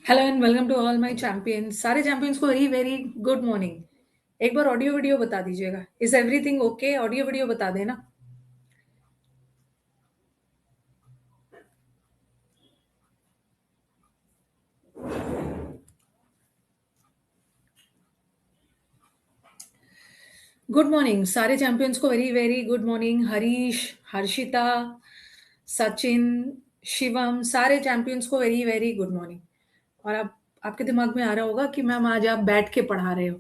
Hello and welcome to all my champions. सारे champions को very very good morning. एक बार ऑडियो वीडियो बता दीजिएगा। Is everything okay? Audio video बता देना। गुड मॉर्निंग सारे चैंपियंस को very very good morning. Harish, Harshita, Sachin, Shivam, सारे चैंपियंस को वेरी वेरी गुड मॉर्निंग। और अब आपके दिमाग में आ रहा होगा कि मैम आज आप बैठ के पढ़ा रहे हो।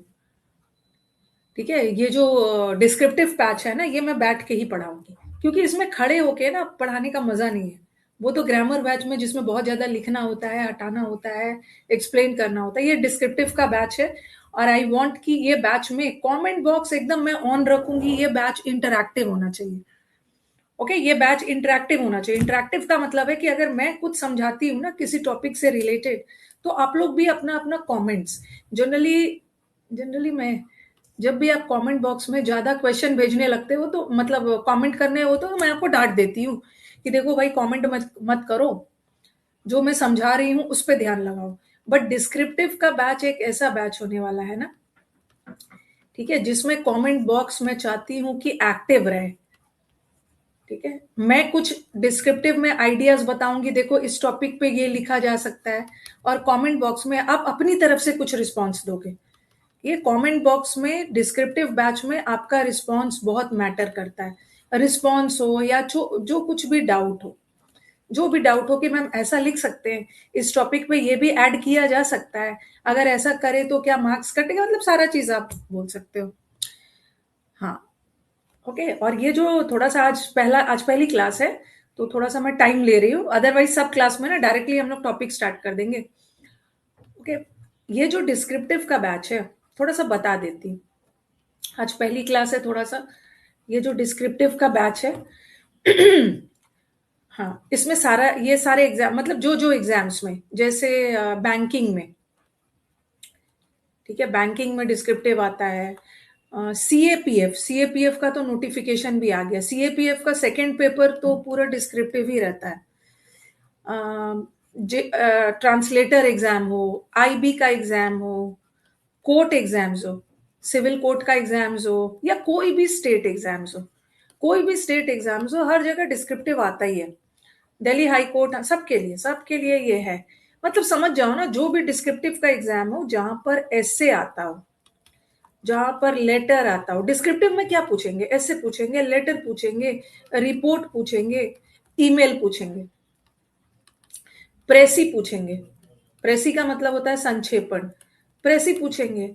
ठीक है, ये जो डिस्क्रिप्टिव पैच है ना, ये मैं बैठ के ही पढ़ाऊंगी, क्योंकि इसमें खड़े होके ना पढ़ाने का मजा नहीं है। वो तो ग्रामर बैच में जिसमें बहुत ज्यादा लिखना होता है, हटाना होता है, एक्सप्लेन करना होता है। ये डिस्क्रिप्टिव का बैच है। और आई वांट कि ये बैच में कमेंट बॉक्स एकदम मैं ऑन रखूंगी। ये बैच इंटरैक्टिव होना चाहिए। ओके, ये बैच इंटरैक्टिव होना चाहिए। इंटरैक्टिव का मतलब है कि अगर मैं कुछ समझाती हूँ ना किसी टॉपिक से रिलेटेड, तो आप लोग भी अपना अपना कमेंट्स, जनरली जनरली मैं, जब भी आप कमेंट बॉक्स में ज्यादा क्वेश्चन भेजने लगते हो तो मतलब कमेंट करने हो तो मैं आपको डांट देती हूँ कि देखो भाई, कमेंट मत मत करो, जो मैं समझा रही हूँ उस पर ध्यान लगाओ। बट डिस्क्रिप्टिव का बैच एक ऐसा बैच होने वाला है ना, ठीक है, जिसमें कमेंट बॉक्स में चाहती हूँ कि एक्टिव रहे। ठीक है, मैं कुछ डिस्क्रिप्टिव में आइडियाज बताऊंगी, देखो इस टॉपिक पे ये लिखा जा सकता है, और कमेंट बॉक्स में आप अपनी तरफ से कुछ रिस्पॉन्स दोगे। ये कमेंट बॉक्स में डिस्क्रिप्टिव बैच में आपका रिस्पॉन्स बहुत मैटर करता है। रिस्पॉन्स हो या जो कुछ भी डाउट हो, जो भी डाउट हो कि मैम ऐसा लिख सकते हैं, इस टॉपिक पे ये भी ऐड किया जा सकता है, अगर ऐसा करे तो क्या मार्क्स कटेगा, मतलब सारा चीज आप बोल सकते हो। हाँ, ओके। और ये जो थोड़ा सा आज पहली क्लास है, तो थोड़ा सा मैं टाइम ले रही हूँ, अदरवाइज सब क्लास में ना डायरेक्टली हम लोग टॉपिक स्टार्ट कर देंगे। ओके, ये जो डिस्क्रिप्टिव का बैच है, थोड़ा सा बता देती हूँ। आज पहली क्लास है, थोड़ा सा ये जो डिस्क्रिप्टिव का बैच है हाँ, इसमें सारा ये सारे एग्जाम, मतलब जो जो एग्जाम्स में, जैसे बैंकिंग में, ठीक है, बैंकिंग में डिस्क्रिप्टिव आता है। सीएपीएफ, सीएपीएफ का तो नोटिफिकेशन भी आ गया। सीएपीएफ का सेकंड पेपर तो पूरा डिस्क्रिप्टिव ही रहता है। ट्रांसलेटर एग्जाम हो, आईबी का एग्जाम हो, कोर्ट एग्जाम्स हो, सिविल कोर्ट का एग्जाम्स हो, या कोई भी स्टेट एग्जाम्स हो, कोई भी स्टेट एग्जाम्स हो, हर जगह डिस्क्रिप्टिव आता ही है। दिल्ली हाई कोर्ट, सबके लिए ये है। मतलब समझ जाओ ना, जो भी डिस्क्रिप्टिव का एग्जाम हो, जहां पर एसे आता हो, जहां पर लेटर आता हो, डिस्क्रिप्टिव में क्या पूछेंगे? ऐसे पूछेंगे, लेटर पूछेंगे, रिपोर्ट पूछेंगे, ईमेल पूछेंगे, प्रेसी पूछेंगे। प्रेसी का मतलब होता है संक्षेपण। प्रेसी पूछेंगे।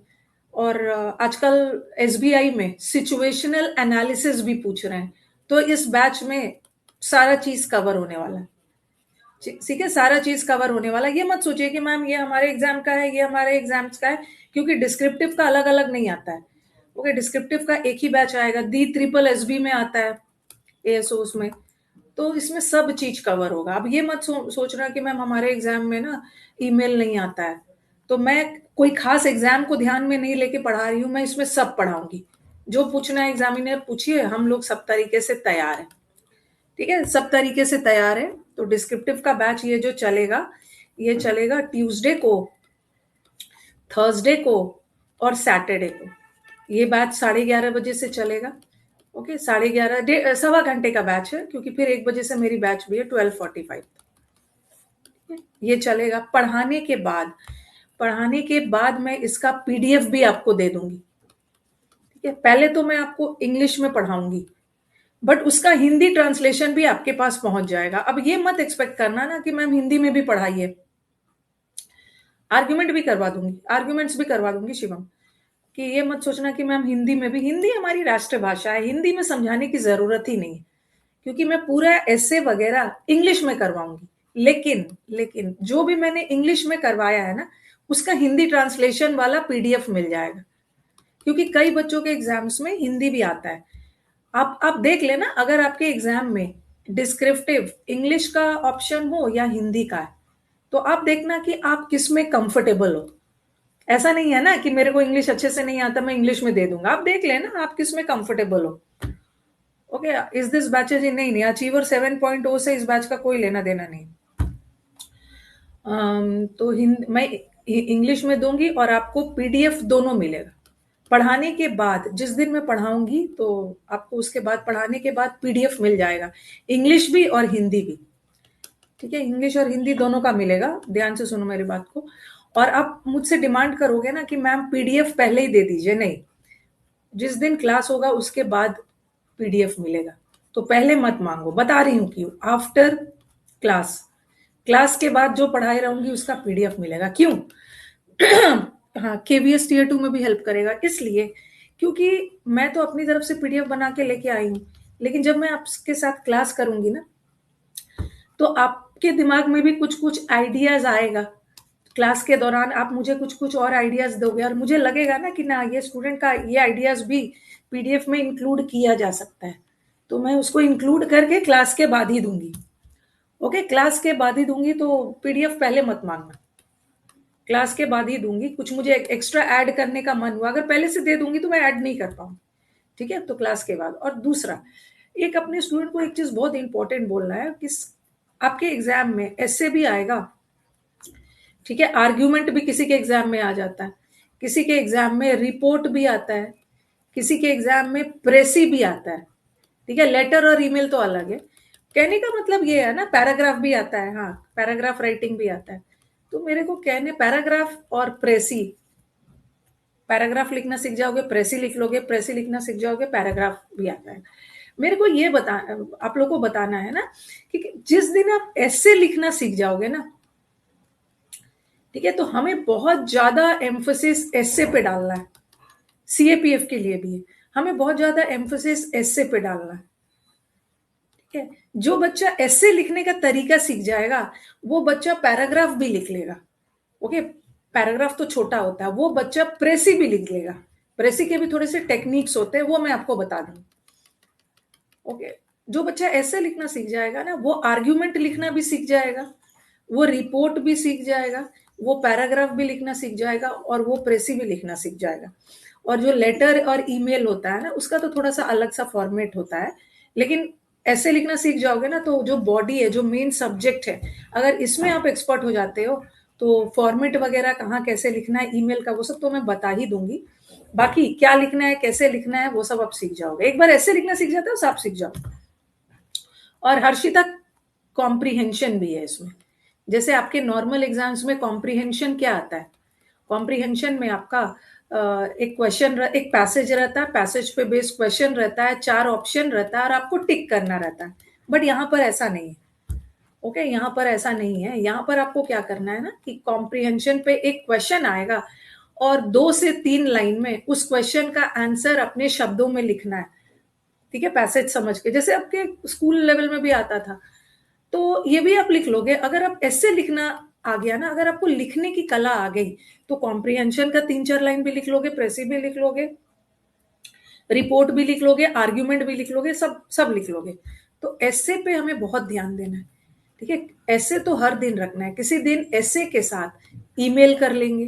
और आजकल एसबीआई में सिचुएशनल एनालिसिस भी पूछ रहे हैं। तो इस बैच में सारा चीज कवर होने वाला है। ठीक है, सारा चीज कवर होने वाला है। ये मत सोचिए कि मैम ये हमारे एग्जाम का है, ये हमारे एग्जाम्स का है, क्योंकि डिस्क्रिप्टिव का अलग अलग नहीं आता है। ओके, डिस्क्रिप्टिव का एक ही बैच आएगा, दी ट्रिपल एसबी में आता है, एएसओ में। तो इसमें सब चीज कवर होगा। अब ये मत सोचना कि मैम हमारे एग्जाम में ना ईमेल नहीं आता है, तो मैं कोई खास एग्जाम को ध्यान में नहीं लेके पढ़ा रही हूँ, मैं इसमें सब पढ़ाऊंगी। जो पूछना है एग्जामिनर पूछिए, हम लोग सब तरीके से तैयार हैं। ठीक है, सब तरीके से तैयार है। तो डिस्क्रिप्टिव का बैच ये जो चलेगा, ये चलेगा ट्यूसडे को, थर्सडे को, और सैटरडे को। ये बैच 11:30 बजे से चलेगा। ओके, 11:30, सवा घंटे का बैच है, क्योंकि फिर 1 बजे से मेरी बैच भी है 12:45। ये चलेगा। पढ़ाने के बाद मैं इसका पीडीएफ भी आपको दे दूंगी। ठीक है, पहले तो मैं आपको इंग्लिश में पढ़ाऊंगी, बट उसका हिंदी ट्रांसलेशन भी आपके पास पहुंच जाएगा। अब ये मत एक्सपेक्ट करना ना कि मैम हिंदी में भी पढ़ाइए। आर्ग्यूमेंट भी करवा दूंगी, आर्ग्यूमेंट्स भी करवा दूंगी शिवम। कि ये मत सोचना कि मैम हिंदी में भी, हिंदी हमारी राष्ट्र भाषा है, हिंदी में समझाने की जरूरत ही नहीं है, क्योंकि मैं पूरा ऐसे वगैरह इंग्लिश में करवाऊंगी। लेकिन जो भी मैंने इंग्लिश में करवाया है ना, उसका हिंदी ट्रांसलेशन वाला पीडीएफ मिल जाएगा, क्योंकि कई बच्चों के एग्जाम्स में हिंदी भी आता है। आप देख लेना, अगर आपके एग्जाम में डिस्क्रिप्टिव इंग्लिश का ऑप्शन हो या हिंदी का है, तो आप देखना कि आप किस में कंफर्टेबल हो। ऐसा नहीं है ना कि मेरे को इंग्लिश अच्छे से नहीं आता, मैं इंग्लिश में दे दूंगा। आप देख लेना आप किस में कंफर्टेबल हो। ओके, इज दिस बैचेज, नहीं नहीं, अचीवर 7.0 से इस बैच का कोई लेना देना नहीं। तो हिंद मैं इंग्लिश में दूंगी और आपको पीडीएफ दोनों मिलेगा। पढ़ाने के बाद जिस दिन मैं पढ़ाऊंगी तो आपको उसके बाद पढ़ाने के बाद पीडीएफ मिल जाएगा, इंग्लिश भी और हिंदी भी। ठीक है, इंग्लिश और हिंदी दोनों का मिलेगा, ध्यान से सुनो मेरी बात को। और आप मुझसे डिमांड करोगे ना कि मैम पीडीएफ पहले ही दे दीजिए, नहीं, जिस दिन क्लास होगा उसके बाद पीडीएफ मिलेगा। तो पहले मत मांगो, बता रही हूँ क्यों। आफ्टर क्लास, क्लास के बाद जो पढ़ाई रहूंगी उसका पीडीएफ मिलेगा। क्यों? हाँ, केवीएस टीयर 2 में भी हेल्प करेगा, इसलिए क्योंकि मैं तो अपनी तरफ से पीडीएफ बना के लेके आई हूँ, लेकिन जब मैं आपके साथ क्लास करूंगी ना तो आपके दिमाग में भी कुछ कुछ आइडियाज आएगा। क्लास के दौरान आप मुझे कुछ कुछ और आइडियाज दोगे और मुझे लगेगा ना कि ना ये स्टूडेंट का ये आइडियाज भी पीडीएफ में इंक्लूड किया जा सकता है, तो मैं उसको इंक्लूड करके क्लास के बाद ही दूंगी। ओके, क्लास के बाद ही दूंगी, तो पीडीएफ पहले मत मांगना, क्लास के बाद ही दूंगी। कुछ मुझे एक्स्ट्रा ऐड करने का मन हुआ, अगर पहले से दे दूंगी तो मैं ऐड नहीं कर पाऊँ। ठीक है, तो क्लास के बाद। और दूसरा, एक अपने स्टूडेंट को एक चीज बहुत इंपॉर्टेंट बोलना है कि आपके एग्जाम में ऐसे भी आएगा। ठीक है, आर्ग्यूमेंट भी किसी के एग्जाम में आ जाता है, किसी के एग्जाम में रिपोर्ट भी आता है, किसी के एग्जाम में प्रेसी भी आता है। ठीक है, लेटर और ईमेल तो अलग है। कहने का मतलब ये है ना, पैराग्राफ भी आता है, हाँ, पैराग्राफ राइटिंग भी आता है। तो मेरे को कहने, पैराग्राफ और प्रेसी, पैराग्राफ लिखना सीख जाओगे प्रेसी लिख लोगे, प्रेसी लिखना सीख जाओगे पैराग्राफ भी आता है। मेरे को ये बता, आप लोग को बताना है ना कि जिस दिन आप ऐसे लिखना सीख जाओगे ना, ठीक है, तो हमें बहुत ज्यादा एम्फोसिस ऐसे पे डालना है। सीएपीएफ के लिए भी है, हमें बहुत ज्यादा एम्फोसिस ऐसे पे डालना है। ठीक है, जो बच्चा ऐसे लिखने का तरीका सीख जाएगा वो बच्चा पैराग्राफ भी लिख लेगा। ओके, पैराग्राफ तो छोटा होता है, वो बच्चा प्रेसी भी लिख लेगा। प्रेसी के भी थोड़े से टेक्निक्स होते हैं, वो मैं आपको बता दूं। ओके, जो बच्चा ऐसे लिखना सीख जाएगा ना, वो आर्ग्यूमेंट लिखना भी सीख जाएगा, वो रिपोर्ट भी सीख जाएगा, वो पैराग्राफ भी लिखना सीख जाएगा और वो प्रेसी भी लिखना सीख जाएगा। और जो लेटर और ईमेल होता है ना, उसका तो थोड़ा सा अलग सा फॉर्मेट होता है, लेकिन ऐसे लिखना सीख जाओगे ना तो जो बॉडी है, जो मेन सब्जेक्ट है, अगर इसमें आप एक्सपर्ट हो जाते हो तो फॉर्मेट वगैरह कहाँ कैसे लिखना है ईमेल का, वो सब तो मैं बता ही दूंगी। बाकी क्या लिखना है, कैसे लिखना है, वो सब आप सीख जाओगे। एक बार ऐसे लिखना सीख जाते हो, सब आप सीख जाओ। और हर्षिता, कॉम्प्रीहेंशन भी है इसमें। जैसे आपके नॉर्मल एग्जाम्स में कॉम्प्रीहेंशन क्या आता है, कॉम्प्रीहेंशन में आपका एक क्वेश्चन, एक पैसेज रहता है, पैसेज पे बेस्ड क्वेश्चन रहता है, 4 ऑप्शन रहता है और आपको टिक करना रहता है। बट यहाँ पर ऐसा नहीं है। ओके, यहाँ पर ऐसा नहीं है। यहाँ पर आपको क्या करना है ना कि कॉम्प्रीहेंशन पे एक क्वेश्चन आएगा और 2 से 3 लाइन में उस क्वेश्चन का आंसर अपने शब्दों में लिखना है। ठीक है, पैसेज समझ के, जैसे आपके स्कूल लेवल में भी आता था, तो ये भी आप लिख लोगे। अगर आप ऐसे लिखना आ गया ना, अगर आपको लिखने की कला आ गई, तो कॉम्प्रीहेंशन का 3-4 लाइन भी लिख लोगे, प्रेसी भी लिख लोगे, रिपोर्ट भी लिख लोगे, आर्ग्यूमेंट भी लिख लोगे, सब सब लिख लोगे। तो ऐसे पे हमें बहुत ध्यान देना है। ठीक है, ऐसे तो हर दिन रखना है। किसी दिन ऐसे के साथ ईमेल कर लेंगे,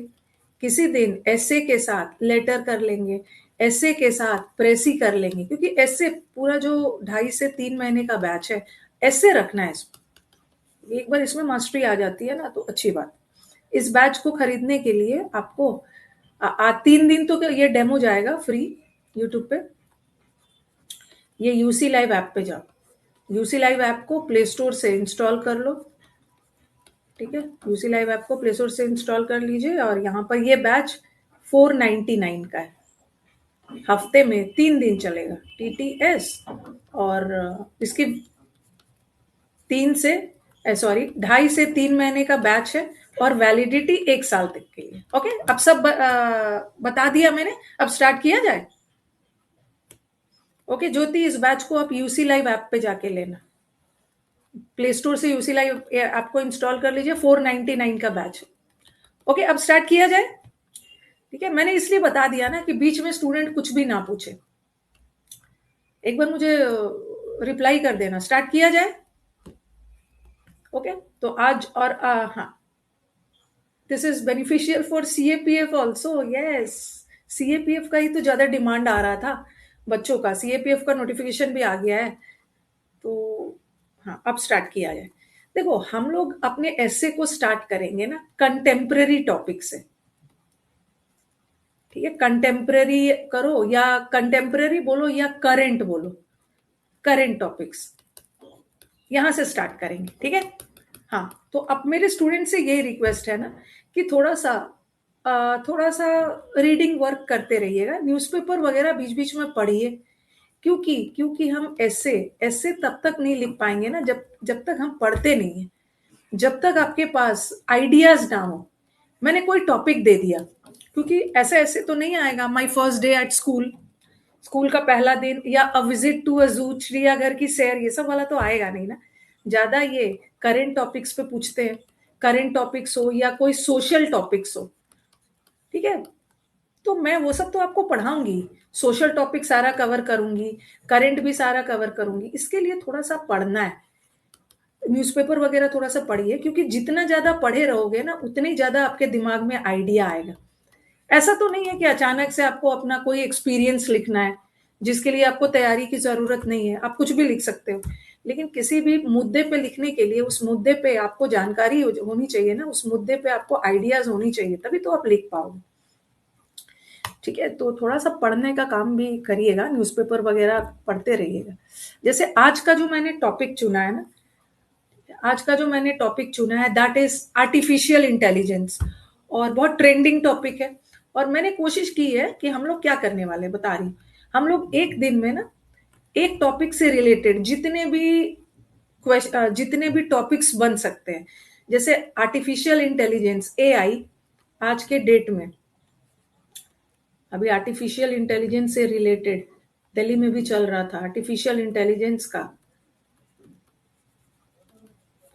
किसी दिन ऐसे के साथ लेटर कर लेंगे, ऐसे के साथ प्रेसी कर लेंगे, क्योंकि ऐसे पूरा जो 2.5 से 3 महीने का बैच है, ऐसे रखना है इसमें। एक बार इसमें मास्टरी आ जाती है ना तो अच्छी बात। इस बैच को खरीदने के लिए आपको 3 दिन तो ये डेमो जाएगा फ्री यूट्यूब पे। ये यूसी लाइव ऐप पे जाओ, यूसी लाइव ऐप को प्ले स्टोर से इंस्टॉल कर लो। ठीक है, यूसी लाइव ऐप को प्ले स्टोर से इंस्टॉल कर लीजिए और यहाँ पर ये बैच 499 का है। हफ्ते में 3 दिन चलेगा टीटीएस। और इसकी 2.5 से 3 महीने का बैच है और वैलिडिटी 1 साल तक के लिए। ओके, अब सब बता दिया मैंने, अब स्टार्ट किया जाए। ओके ज्योति, इस बैच को आप यूसी लाइव ऐप पे जाके लेना, प्ले स्टोर से यूसी लाइव ऐप को इंस्टॉल कर लीजिए, 499 का बैच है। ओके, अब स्टार्ट किया जाए। ठीक है, मैंने इसलिए बता दिया ना कि बीच में स्टूडेंट कुछ भी ना पूछे। एक बार मुझे रिप्लाई कर देना, स्टार्ट किया जाए। ओके, तो आज और हाँ, this is beneficial for CAPF also. Yes, CAPF का ही तो ज्यादा डिमांड आ रहा था बच्चों का, सीएपीएफ का नोटिफिकेशन भी आ गया है। तो हाँ, अब स्टार्ट किया जाए। देखो, हम लोग अपने ऐसे को स्टार्ट करेंगे ना कंटेम्पररी टॉपिक से, ठीक है? कंटेम्पररी करो या कंटेम्पररी बोलो या करंट बोलो, करंट टॉपिक्स यहां से स्टार्ट करेंगे, ठीक है? हाँ, तो अब मेरे स्टूडेंट से यही रिक्वेस्ट है ना कि थोड़ा सा रीडिंग वर्क करते रहिएगा, न्यूज़पेपर वगैरह बीच बीच में पढ़िए। क्योंकि हम ऐसे ऐसे तब तक नहीं लिख पाएंगे ना जब जब तक हम पढ़ते नहीं है, जब तक आपके पास आइडियाज ना हो। मैंने कोई टॉपिक दे दिया, क्योंकि ऐसे ऐसे तो नहीं आएगा my first day at school, school का पहला दिन या अ विजिट टू अ जू, चिड़ियाघर की सैर, ये सब वाला तो आएगा नहीं ना। ज्यादा ये करंट टॉपिक्स पे पूछते हैं, करंट टॉपिक्स हो या कोई सोशल टॉपिक्स हो, ठीक है? तो मैं वो सब तो आपको पढ़ाऊंगी, सोशल टॉपिक सारा कवर करूंगी, करंट भी सारा कवर करूंगी। इसके लिए थोड़ा सा पढ़ना है, न्यूज़पेपर वगैरह थोड़ा सा पढ़िए, क्योंकि जितना ज्यादा पढ़े रहोगे ना उतनी ज्यादा आपके दिमाग में आइडिया आएगा। ऐसा तो नहीं है कि अचानक से आपको अपना कोई एक्सपीरियंस लिखना है, जिसके लिए आपको तैयारी की जरूरत नहीं है, आप कुछ भी लिख सकते हो। लेकिन किसी भी मुद्दे पे लिखने के लिए उस मुद्दे पे आपको जानकारी होनी चाहिए ना, उस मुद्दे पे आपको आइडियाज होनी चाहिए, तभी तो आप लिख पाओगे, ठीक है? तो थोड़ा सा पढ़ने का काम भी करिएगा, न्यूज़पेपर वगैरह पढ़ते रहिएगा। जैसे आज का जो मैंने टॉपिक चुना है ना, आज का जो मैंने टॉपिक चुना है दैट इज आर्टिफिशियल इंटेलिजेंस, और बहुत ट्रेंडिंग टॉपिक है। और मैंने कोशिश की है कि हम लोग क्या करने वाले, बता रही हूँ। हम लोग एक दिन में ना एक टॉपिक से रिलेटेड जितने भी टॉपिक्स बन सकते हैं, जैसे आर्टिफिशियल इंटेलिजेंस, एआई, आज के डेट में अभी आर्टिफिशियल इंटेलिजेंस से रिलेटेड दिल्ली में भी चल रहा था, आर्टिफिशियल इंटेलिजेंस का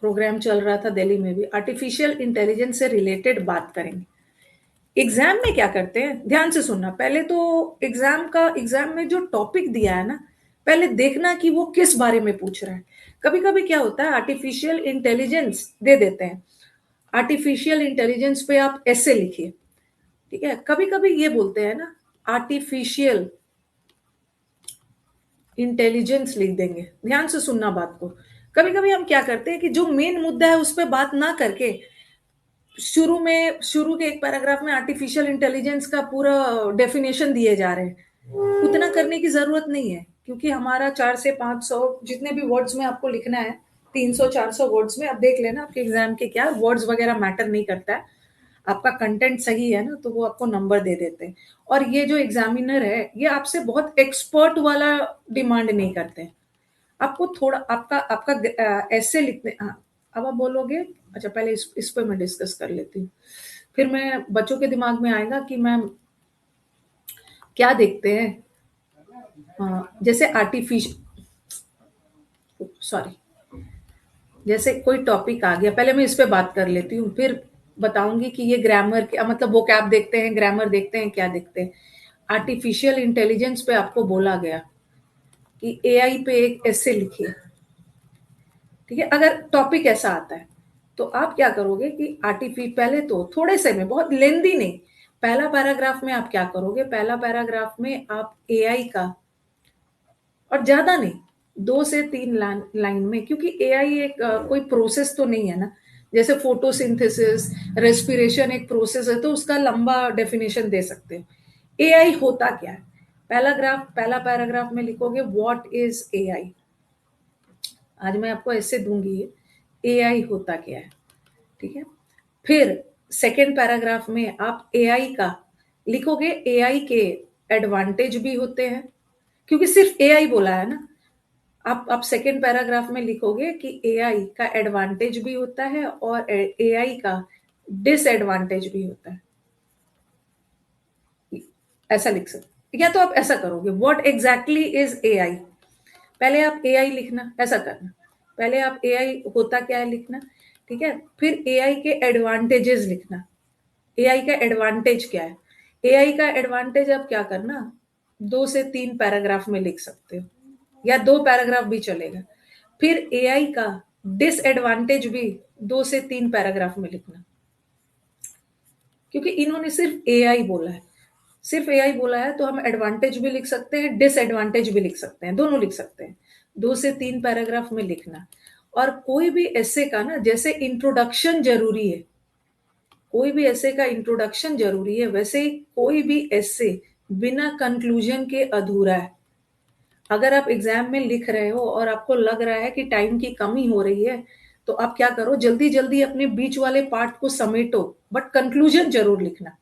प्रोग्राम चल रहा था दिल्ली में भी, आर्टिफिशियल इंटेलिजेंस से रिलेटेड बात करेंगे। एग्जाम में क्या करते हैं, ध्यान से सुनना। पहले तो एग्जाम में जो टॉपिक दिया है ना, पहले देखना कि वो किस बारे में पूछ रहा है। कभी कभी क्या होता है, आर्टिफिशियल इंटेलिजेंस दे देते हैं, आर्टिफिशियल इंटेलिजेंस पे आप ऐसे लिखिए, ठीक है? कभी कभी ये बोलते हैं ना, आर्टिफिशियल इंटेलिजेंस लिख देंगे। ध्यान से सुनना बात को। कभी कभी हम क्या करते हैं कि जो मेन मुद्दा है उस पर बात ना करके शुरू के एक पैराग्राफ में आर्टिफिशियल इंटेलिजेंस का पूरा डेफिनेशन दिए जा रहे हैं। उतना करने की जरूरत नहीं है, क्योंकि हमारा 4 से 500 जितने भी वर्ड्स में आपको लिखना है, 300 400 वर्ड्स में, अब देख लेना आपके एग्जाम के क्या वर्ड्स वगैरह मैटर नहीं करता है। आपका कंटेंट सही है ना, तो वो आपको नंबर दे देते हैं। और ये जो एग्जामिनर है, ये आपसे बहुत एक्सपर्ट वाला डिमांड नहीं करते हैं। आपको थोड़ा आपका आपका ऐसे लिखने, हाँ। अब आप बोलोगे, अच्छा पहले इस पे मैं डिस्कस कर लेती हूँ, फिर मैं बच्चों के दिमाग में आएगा कि मैम क्या देखते हैं। जैसे आर्टिफिशियल, सॉरी, जैसे कोई टॉपिक आ गया, पहले मैं इस पे बात कर लेती हूँ, फिर बताऊंगी कि ये ग्रामर क्या मतलब, वो कैप देखते हैं, ग्रामर देखते हैं, क्या देखते हैं। आर्टिफिशियल इंटेलिजेंस पे आपको बोला गया कि एआई पे एक ऐसे लिखिए, ठीक है? अगर टॉपिक ऐसा आता है तो आप क्या करोगे कि आर्टिफी पहले तो थोड़े से में, बहुत लेंदी नहीं, पहला पैराग्राफ में आप क्या करोगे, पहला पैराग्राफ में आप एआई का, और ज्यादा नहीं, 2 से 3 लाइन में, क्योंकि एआई एक कोई प्रोसेस तो नहीं है ना। जैसे फोटोसिंथेसिस, रेस्पिरेशन एक प्रोसेस है, तो उसका लंबा डेफिनेशन दे सकते हो। एआई होता क्या है, पहला पैराग्राफ में लिखोगे व्हाट इज एआई। आज मैं आपको ऐसे दूंगी, एआई होता क्या है, ठीक है? फिर सेकेंड पैराग्राफ में आप एआई का लिखोगे, एआई के एडवांटेज भी होते हैं, क्योंकि सिर्फ एआई बोला है ना। आप सेकेंड पैराग्राफ में लिखोगे कि एआई का एडवांटेज भी होता है और एआई का डिसएडवांटेज भी होता है, ऐसा लिख सकते। या तो आप ऐसा करोगे, व्हाट एग्जैक्टली इज एआई, पहले आप एआई लिखना, ऐसा करना। पहले आप एआई होता क्या है लिखना, ठीक है? फिर एआई के एडवांटेजेस लिखना, एआई का एडवांटेज क्या है। एआई का एडवांटेज आप क्या करना, 2 से 3 पैराग्राफ में लिख सकते हो, या 2 पैराग्राफ भी चलेगा। फिर एआई का डिसएडवांटेज भी 2 से 3 पैराग्राफ में लिखना, क्योंकि इन्होंने सिर्फ एआई बोला है, सिर्फ एआई बोला है, तो हम एडवांटेज भी लिख सकते हैं, डिसएडवांटेज भी लिख सकते हैं, दोनों लिख सकते हैं। 2 से 3 पैराग्राफ में लिखना। और कोई भी ऐसे का ना जैसे इंट्रोडक्शन जरूरी है, कोई भी ऐसे का इंट्रोडक्शन जरूरी है, वैसे ही कोई भी ऐसे बिना कंक्लूजन के अधूरा है। अगर आप एग्जाम में लिख रहे हो और आपको लग रहा है कि टाइम की कमी हो रही है, तो आप क्या करो, जल्दी जल्दी अपने बीच वाले पार्ट को समेटो, बट कंक्लूजन जरूर लिखना।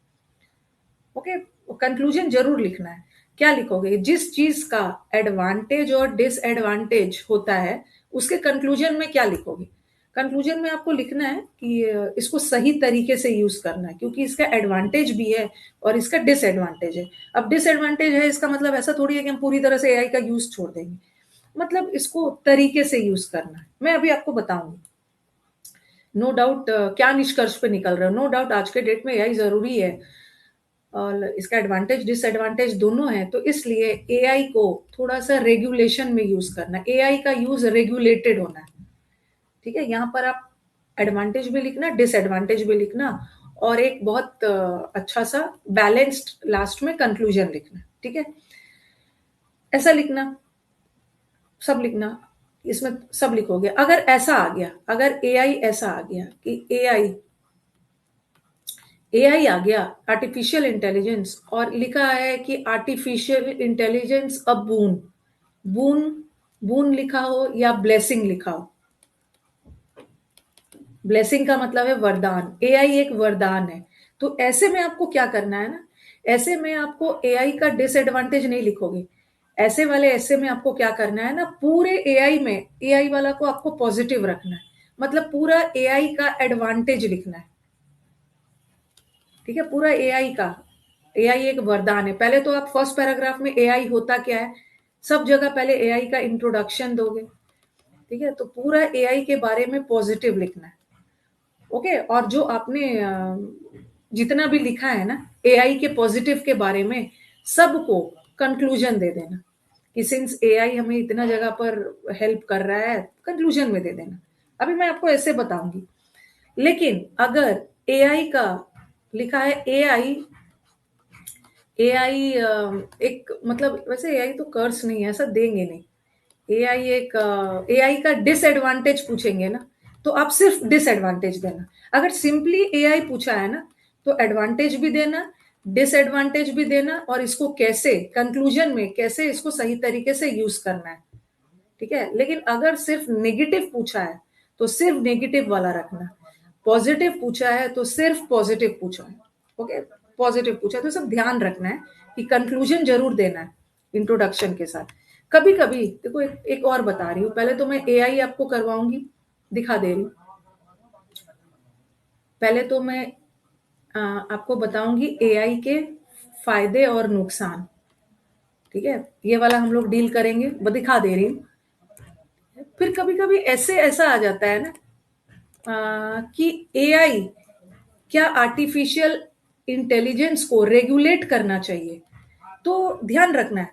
ओके, कंक्लूजन जरूर लिखना है। क्या लिखोगे? जिस चीज का एडवांटेज और डिसएडवांटेज होता है, उसके कंक्लूजन में क्या लिखोगे? कंक्लूजन में आपको लिखना है कि इसको सही तरीके से यूज करना है, क्योंकि इसका एडवांटेज भी है और इसका डिसएडवांटेज है। अब डिसएडवांटेज है, इसका मतलब ऐसा थोड़ी है कि हम पूरी तरह से एआई का यूज छोड़ देंगे। मतलब इसको तरीके से यूज करना है। मैं अभी आपको बताऊंगी। नो डाउट क्या निष्कर्ष पे निकल रहे हो। नो डाउट आज के डेट में एआई जरूरी है और इसका एडवांटेज डिसएडवांटेज दोनों है, तो इसलिए एआई को थोड़ा सा रेगुलेशन में यूज करना है। एआई का यूज रेगुलेटेड होना है। ठीक है, यहाँ पर आप एडवांटेज भी लिखना, डिसएडवांटेज भी लिखना, और एक बहुत अच्छा सा बैलेंस्ड लास्ट में कंक्लूजन लिखना। ठीक है, ऐसा लिखना, सब लिखना। इसमें सब लिखोगे। अगर ऐसा आ गया, अगर एआई ऐसा आ गया कि एआई आ गया, आर्टिफिशियल इंटेलिजेंस, और लिखा है कि आर्टिफिशियल इंटेलिजेंस अ बून, बून, बून लिखा हो या ब्लेसिंग लिखा हो। ब्लेसिंग का मतलब है वरदान, एआई एक वरदान है। तो ऐसे में आपको क्या करना है ना, ऐसे में आपको एआई का डिसएडवांटेज नहीं लिखोगे। ऐसे वाले ऐसे में आपको क्या करना है ना, पूरे एआई में एआई वाला को आपको पॉजिटिव रखना है। मतलब पूरा एआई का एडवांटेज लिखना है। ठीक है, पूरा एआई का, एआई एक वरदान है। पहले तो आप फर्स्ट पैराग्राफ में एआई होता क्या है, सब जगह पहले एआई का इंट्रोडक्शन दोगे। ठीक है, तो पूरा एआई के बारे में पॉजिटिव लिखना है। ओके, और जो आपने जितना भी लिखा है ना एआई के पॉजिटिव के बारे में, सबको कंक्लूजन दे देना कि सिंस एआई हमें इतना जगह पर हेल्प कर रहा है, कंक्लूजन में दे देना। अभी मैं आपको ऐसे बताऊंगी। लेकिन अगर एआई का लिखा है, एआई एआई एक मतलब, वैसे एआई तो कर्स नहीं है, ऐसा देंगे नहीं। एआई एक एआई का डिसएडवांटेज पूछेंगे ना, तो आप सिर्फ डिसएडवांटेज देना। अगर सिंपली एआई पूछा है ना, तो एडवांटेज भी देना, डिसएडवांटेज भी देना, और इसको कैसे कंक्लूजन में कैसे इसको सही तरीके से यूज करना है। ठीक है, लेकिन अगर सिर्फ नेगेटिव पूछा है, तो सिर्फ नेगेटिव वाला रखना। पॉजिटिव पूछा है तो सिर्फ पॉजिटिव पूछा है। ओके, पॉजिटिव पूछा है तो सब ध्यान रखना है कि कंक्लूजन जरूर देना है इंट्रोडक्शन के साथ। कभी कभी देखो, एक और बता रही हूँ। पहले तो मैं एआई आपको करवाऊंगी, दिखा दे रही हूँ। पहले तो मैं आपको बताऊंगी एआई के फायदे और नुकसान। ठीक है, ये वाला हम लोग डील करेंगे, दिखा दे रही हूँ। फिर कभी कभी ऐसे ऐसा आ जाता है ना कि एआई क्या आर्टिफिशियल इंटेलिजेंस को रेगुलेट करना चाहिए। तो ध्यान रखना है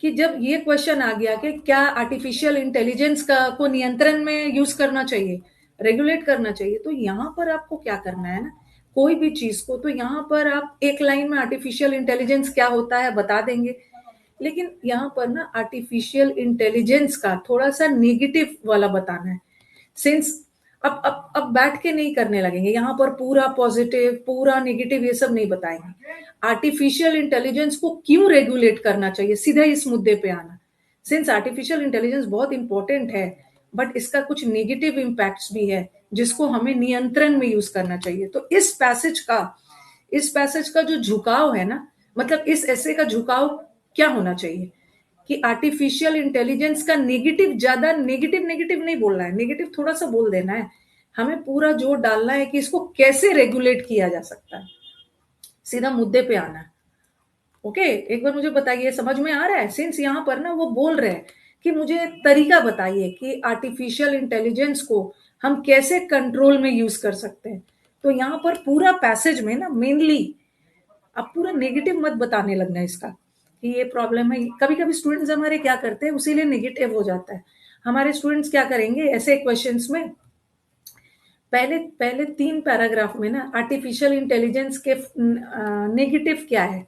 कि जब ये क्वेश्चन आ गया कि क्या आर्टिफिशियल इंटेलिजेंस का को नियंत्रण में यूज करना चाहिए, रेगुलेट करना चाहिए, तो यहाँ पर आपको क्या करना है ना, कोई भी चीज को तो यहाँ पर आप एक लाइन में आर्टिफिशियल इंटेलिजेंस क्या होता है बता देंगे। लेकिन यहाँ पर ना आर्टिफिशियल इंटेलिजेंस का थोड़ा सा नेगेटिव वाला बताना है। सिंस अब बैठ के नहीं करने लगेंगे यहाँ पर, पूरा पॉजिटिव पूरा नेगेटिव ये सब नहीं बताएंगे। आर्टिफिशियल इंटेलिजेंस को क्यों रेगुलेट करना चाहिए, सीधे इस मुद्दे पे आना। सिंस आर्टिफिशियल इंटेलिजेंस बहुत इंपॉर्टेंट है, बट इसका कुछ नेगेटिव इम्पैक्ट्स भी है जिसको हमें नियंत्रण में यूज करना चाहिए। तो इस पैसेज का जो झुकाव है ना, मतलब इस ऐसे का झुकाव क्या होना चाहिए कि आर्टिफिशियल इंटेलिजेंस का नेगेटिव, ज्यादा नेगेटिव नेगेटिव नहीं बोलना है, नेगेटिव थोड़ा सा बोल देना है। हमें पूरा जोर डालना है कि इसको कैसे रेगुलेट किया जा सकता है, सीधा मुद्दे पे आना है। ओके, एक बार मुझे बताइए समझ में आ रहा है। सिंस यहाँ पर ना वो बोल रहे हैं कि मुझे तरीका बताइए कि आर्टिफिशियल इंटेलिजेंस को हम कैसे कंट्रोल में यूज कर सकते हैं। तो यहाँ पर पूरा पैसेज में ना मेनली अब पूरा नेगेटिव मत बताने लगना इसका कि ये प्रॉब्लम है। कभी कभी स्टूडेंट्स हमारे क्या करते हैं, उसीलिए नेगेटिव हो जाता है। हमारे स्टूडेंट्स क्या करेंगे ऐसे क्वेश्चंस में, पहले पहले 3 पैराग्राफ में ना आर्टिफिशियल इंटेलिजेंस के नेगेटिव क्या है,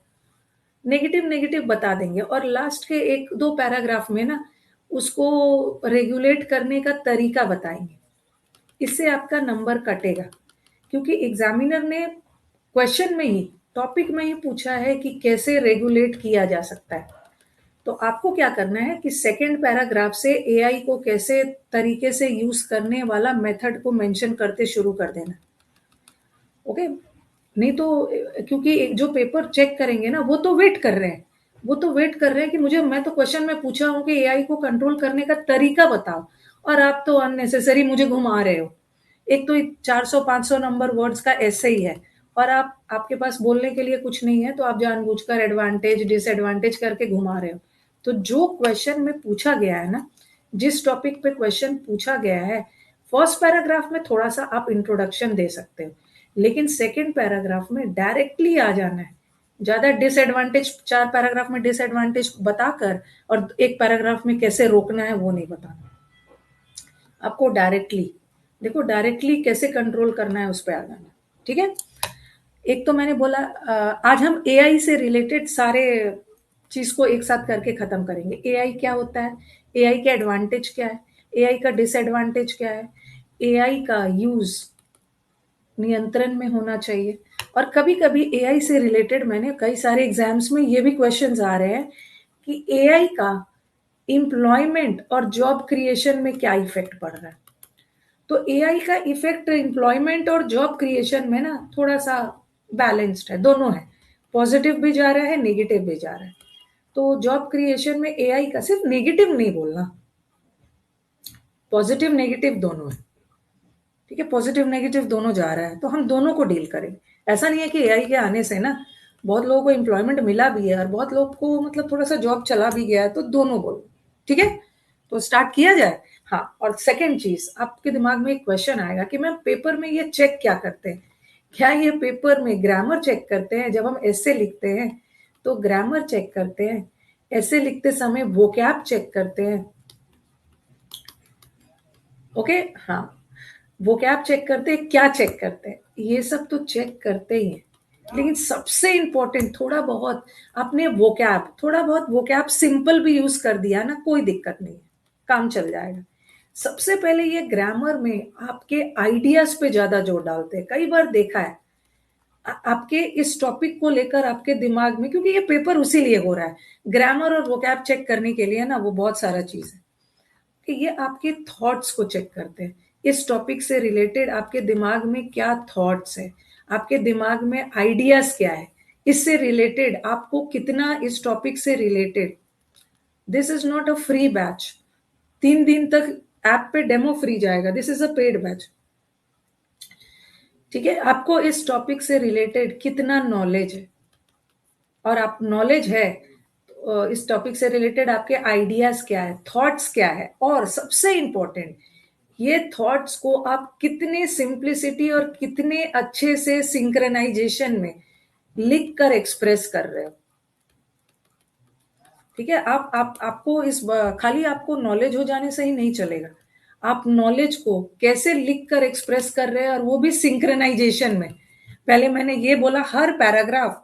नेगेटिव नेगेटिव बता देंगे, और लास्ट के 1-2 पैराग्राफ में ना उसको रेगुलेट करने का तरीका बताएँगे। इससे आपका नंबर कटेगा, क्योंकि एग्ज़ामिनर ने क्वेश्चन में ही, टॉपिक में ही पूछा है कि कैसे रेगुलेट किया जा सकता है। तो आपको क्या करना है कि सेकंड पैराग्राफ से एआई को कैसे तरीके से यूज़ करने वाला मेथड को मेंशन करते शुरू कर देना। ओके? नहीं तो क्योंकि जो पेपर चेक करेंगे ना, वो तो वेट कर रहे हैं। वो तो वेट कर रहे हैं कि मैं तो क्वेश्चन में पूछा हूँ कि एआई को कंट्रोल करने का तरीका बताओ, और आप तो अननेसेसरी मुझे घुमा रहे हो। एक तो 400-500 नंबर वर्ड्स का ऐसे ही है, और आपके पास बोलने के लिए कुछ नहीं है, तो आप जानबूझकर एडवांटेज, डिसएडवांटेज करके घुमा रहे हो। तो जो क्वेश्चन में पूछा गया है ना, जिस टॉपिक पे क्वेश्चन पूछा गया है, फर्स्ट पैराग्राफ में थोड़ा-सा आप इंट्रोडक्शन दे सकते हो। लेकिन सेकंड पैराग्राफ में डायरेक्टली आ जाना है। ज़्यादा डिसएडवांटेज 4 पैराग्राफ में डिसएडवांटेज बताकर और 1 पैराग्राफ में कैसे रोकना है वो नहीं बताना। आपको डायरेक्टली, देखो डायरेक्टली कैसे कंट्रोल करना है उस पे आ जाना, ठीक है? एक तो मैंने बोला आज हम एआई से रिलेटेड सारे चीज़ को एक साथ करके खत्म करेंगे। एआई क्या होता है? एआई का एडवांटेज क्या है? एआई का डिसएडवांटेज क्या है? एआई का यूज़ नियंत्रण में होना चाहिए। और कभी-कभी एआई से रिलेटेड मैंने कई सारे एग्ज़ाम्स में ये भी क्वेश्चन्स आ रहे हैं कि एआई का एम्प्लॉयमेंट और जॉब क्रिएशन में क्या इफ़ेक्ट पड़ रहा है। तो एआई का इफ़ेक्ट एम्प्लॉयमेंट और जॉब क्रिएशन में ना थोड़ा-सा बैलेंस्ड है, दोनों है। पॉज़िटिव भी जा रहा है, नेगेटिव भी जा रहा है। तो जॉब क्रिएशन में एआई का सिर्फ़ नेगेटिव नहीं बोलना, पॉज़िटिव नेगेटिव दोनों है। ठीक है, पॉजिटिव नेगेटिव दोनों जा रहा है, तो हम दोनों को डील करेंगे। ऐसा नहीं है कि एआई के आने से ना बहुत लोगों को एम्प्लॉयमेंट मिला भी है और बहुत लोग को मतलब थोड़ा-सा जॉब चला भी गया है, तो दोनों बोलो, ठीक है? तो स्टार्ट किया जाए? हाँ, और सेकंड चीज़ आपके दिमाग में एक क्वेश्चन आएगा कि मैम पेपर में ये चेक क्या करते हैं? क्या ये पेपर में ग्रामर चेक करते हैं? जब हम एस्से लिखते हैं, तो ग्रामर चेक करते हैं, एस्से लिखते समय वोकैब चेक करते हैं, ओके? हाँ। वोकैब चेक करते हैं, क्या चेक करते हैं? ये सब तो चेक करते ही हैं। लेकिन सबसे इम्पोर्टेंट थोड़ा-बहुत आपने वोकैब थोड़ा-बहुत वोकैब सिंपल भी यूज़ कर दिया ना, कोई दिक्कत नहीं है, काम चल जाएगा। सबसे पहले ये ग्रामर में आपके आइडियाज़ पे ज़्यादा जोर डालते हैं। कई बार देखा है आपके इस टॉपिक को लेकर आपके दिमाग में, क्योंकि ये पेपर उसी लिए हो रहा है। ग्रामर और वोकैब चेक करने के लिए ना वो बहुत सारा चीज़ है। कि ये आपके थॉट्स को चेक करते हैं। इस टॉपिक से रिलेटेड आपके दिमाग में क्या थॉट्स हैं? आपके दिमाग में आइडियाज़ क्या है? इससे रिलेटेड आपको कितना इस टॉपिक से related. This is not a free batch. 3 दिन तक ऐप पे डेमो फ्री जाएगा। This is a paid batch. ठीक है? आपको इस टॉपिक से रिलेटेड कितना नॉलेज है? और आप नॉलेज है, इस टॉपिक से रिलेटेड आपके आइडियाज़ क्या है? थॉट्स क्या है? और सबसे इम्पोर्टेंट, ये थॉट्स को आप कितने सिंप्लिसिटी और कितने अच्छे से सिंक्रोनाइजेशन में लिख कर एक्सप्रेस कर रहे हो। ठीक है? आप आपको खाली आपको नॉलेज हो जाने से ही नहीं चलेगा। आप नॉलेज को कैसे लिख कर एक्सप्रेस कर रहे हैं, और वो भी सिंक्रोनाइजेशन में। पहले मैंने ये बोला हर पैराग्राफ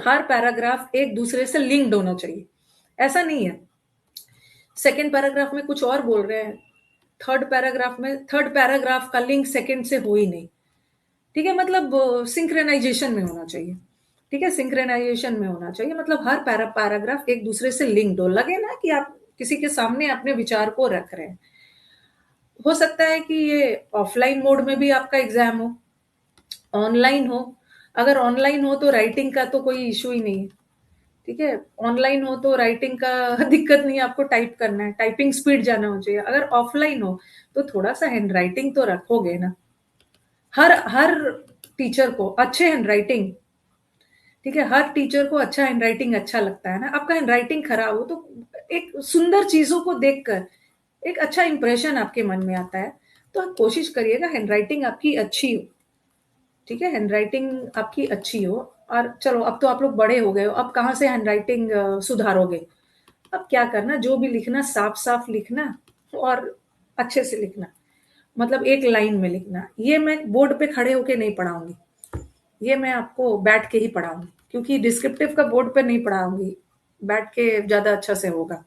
हर पैराग्राफ एक दूसरे से लिंक्ड होना चाहिए। ऐसा नहीं है। सेकंड पैराग्राफ में कुछ और बोल रहे हैं, थर्ड पैराग्राफ का लिंक सेकंड से हो ही नहीं। ठीक है? मतलब सिंक्रोनाइजेशन में होना चाहिए। ठीक है? सिंक्रोनाइजेशन में होना चाहिए, मतलब हर पैराग्राफ एक दूसरे से लिंक्ड हो, लगे ना कि आप किसी के सामने अपने विचार को रख रहे हैं। हो सकता है कि ये ऑफलाइन मोड में भी आपका एग्जाम हो, ऑनलाइन हो। अगर ऑनलाइन हो तो राइटिंग का तो कोई इशू ही नहीं है। ठीक है? ऑनलाइन हो तो राइटिंग का दिक्कत नहीं है, आपको टाइप करना है, टाइपिंग स्पीड जाना हो चाहिए। अगर ऑफलाइन हो तो थोड़ा-सा हैंडराइटिंग तो रखोगे ना। हर हर टीचर को अच्छे हैंडराइटिंग, ठीक है? हर टीचर को अच्छा हैंडराइटिंग अच्छा लगता है ना। आपका हैंडराइटिंग खराब हो तो एक सुंदर चीज़ों को देखकर एक अच्छा इंप्रेशन आपके मन में आता है। तो आप कोशिश करिएगा हैंडराइटिंग आपकी अच्छी हो, ठीक है? हैंडराइटिंग आपकी अच्छी हो। और चलो अब तो आप लोग बड़े हो गए हो, अब कहाँ से हैंडराइटिंग सुधारोगे? अब क्या करना, जो भी लिखना साफ-साफ लिखना और अच्छे से लिखना। मतलब एक लाइन में लिखना। ये मैं बोर्ड पे खड़े होके नहीं पढ़ाऊँगी। ये मैं आपको बैठ के ही पढ़ाऊँगी, क्योंकि डिस्क्रिप्टिव का बोर्ड पे नहीं पढ़ाऊँगी। बैठ के ज़्यादा अच्छा से होगा।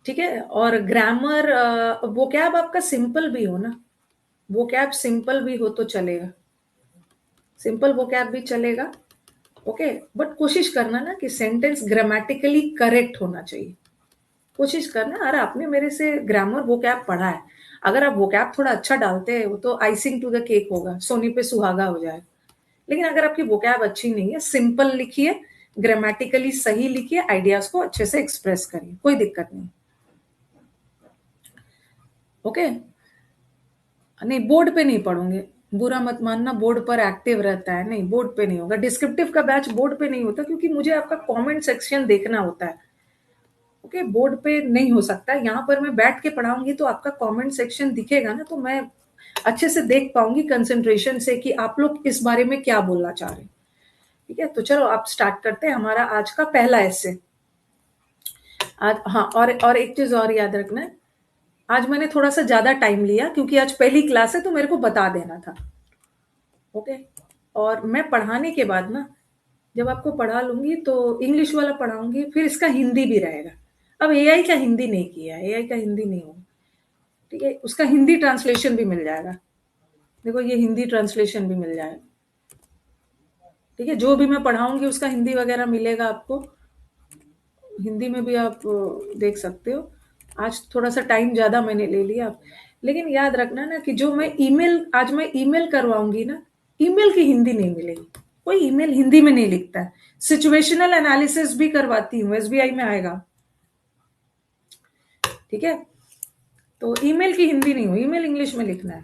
ठीक है। और ग्रामर, वोकैब आपका सिंपल भी हो ना, वोकैब सिंपल भी हो तो चलेगा, सिंपल वोकैब भी चलेगा। ओके, बट कोशिश करना ना कि सेंटेंस ग्रामेटिकली करेक्ट होना चाहिए। कोशिश करना, अरे आपने मेरे से ग्रामर वोकैब पढ़ा है, अगर आप वोकैब थोड़ा अच्छा डालते हैं वो तो आइसिंग टू द केक होगा, सोने पे सुहागा हो जाए। लेकिन अगर आपकी वोकैब अच्छी नहीं है, सिंपल लिखिए, ग्रामेटिकली सही लिखिए, आइडियाज को अच्छे से एक्सप्रेस करिए, कोई दिक्कत नहीं। ओके, नहीं बोर्ड पे नहीं पढ़ोगे, बुरा मत मानना, बोर्ड पर एक्टिव रहता है, नहीं बोर्ड पे नहीं होगा, डिस्क्रिप्टिव का बैच बोर्ड पे नहीं होता, क्योंकि मुझे आपका कमेंट सेक्शन देखना होता है। ओके, बोर्ड पे नहीं हो सकता, यहाँ पर मैं बैठ के पढ़ाऊंगी तो आपका कमेंट सेक्शन दिखेगा ना, तो मैं अच्छे से देख पाऊंगी कंसंट्रेशन से कि आप लोग इस बारे में क्या बोलना चाह रहे हैं। ठीक है, तो चलो आप स्टार्ट करते हैं हमारा आज का पहला एस्से। आज हाँ, और एक चीज और याद रखना है, आज मैंने थोड़ा सा ज्यादा टाइम लिया क्योंकि आज पहली क्लास है तो मेरे को बता देना था। ओके, और मैं पढ़ाने के बाद ना, जब आपको पढ़ा लूंगी तो इंग्लिश वाला पढ़ाऊंगी, फिर इसका हिंदी भी रहेगा। अब एआई का हिंदी नहीं किया, एआई का हिंदी नहीं होगा। ठीक है, उसका हिंदी ट्रांसलेशन भी मिल जाएगा। देखो ये हिंदी ट्रांसलेशन भी मिल जाएगा। ठीक है, जो भी मैं पढ़ाऊंगी उसका हिंदी वगैरह मिलेगा आपको, हिंदी में भी आप देख सकते हो। आज थोड़ा सा टाइम ज्यादा मैंने ले लिया, लेकिन याद रखना ना कि जो मैं ईमेल, आज मैं ईमेल करवाऊंगी ना, ईमेल की हिंदी नहीं मिलेगी, कोई ईमेल हिंदी में नहीं लिखता है। सिचुएशनल एनालिसिस भी करवाती हूँ, एसबीआई में आएगा। ठीक है, तो ईमेल की हिंदी नहीं हो, ईमेल इंग्लिश में लिखना है।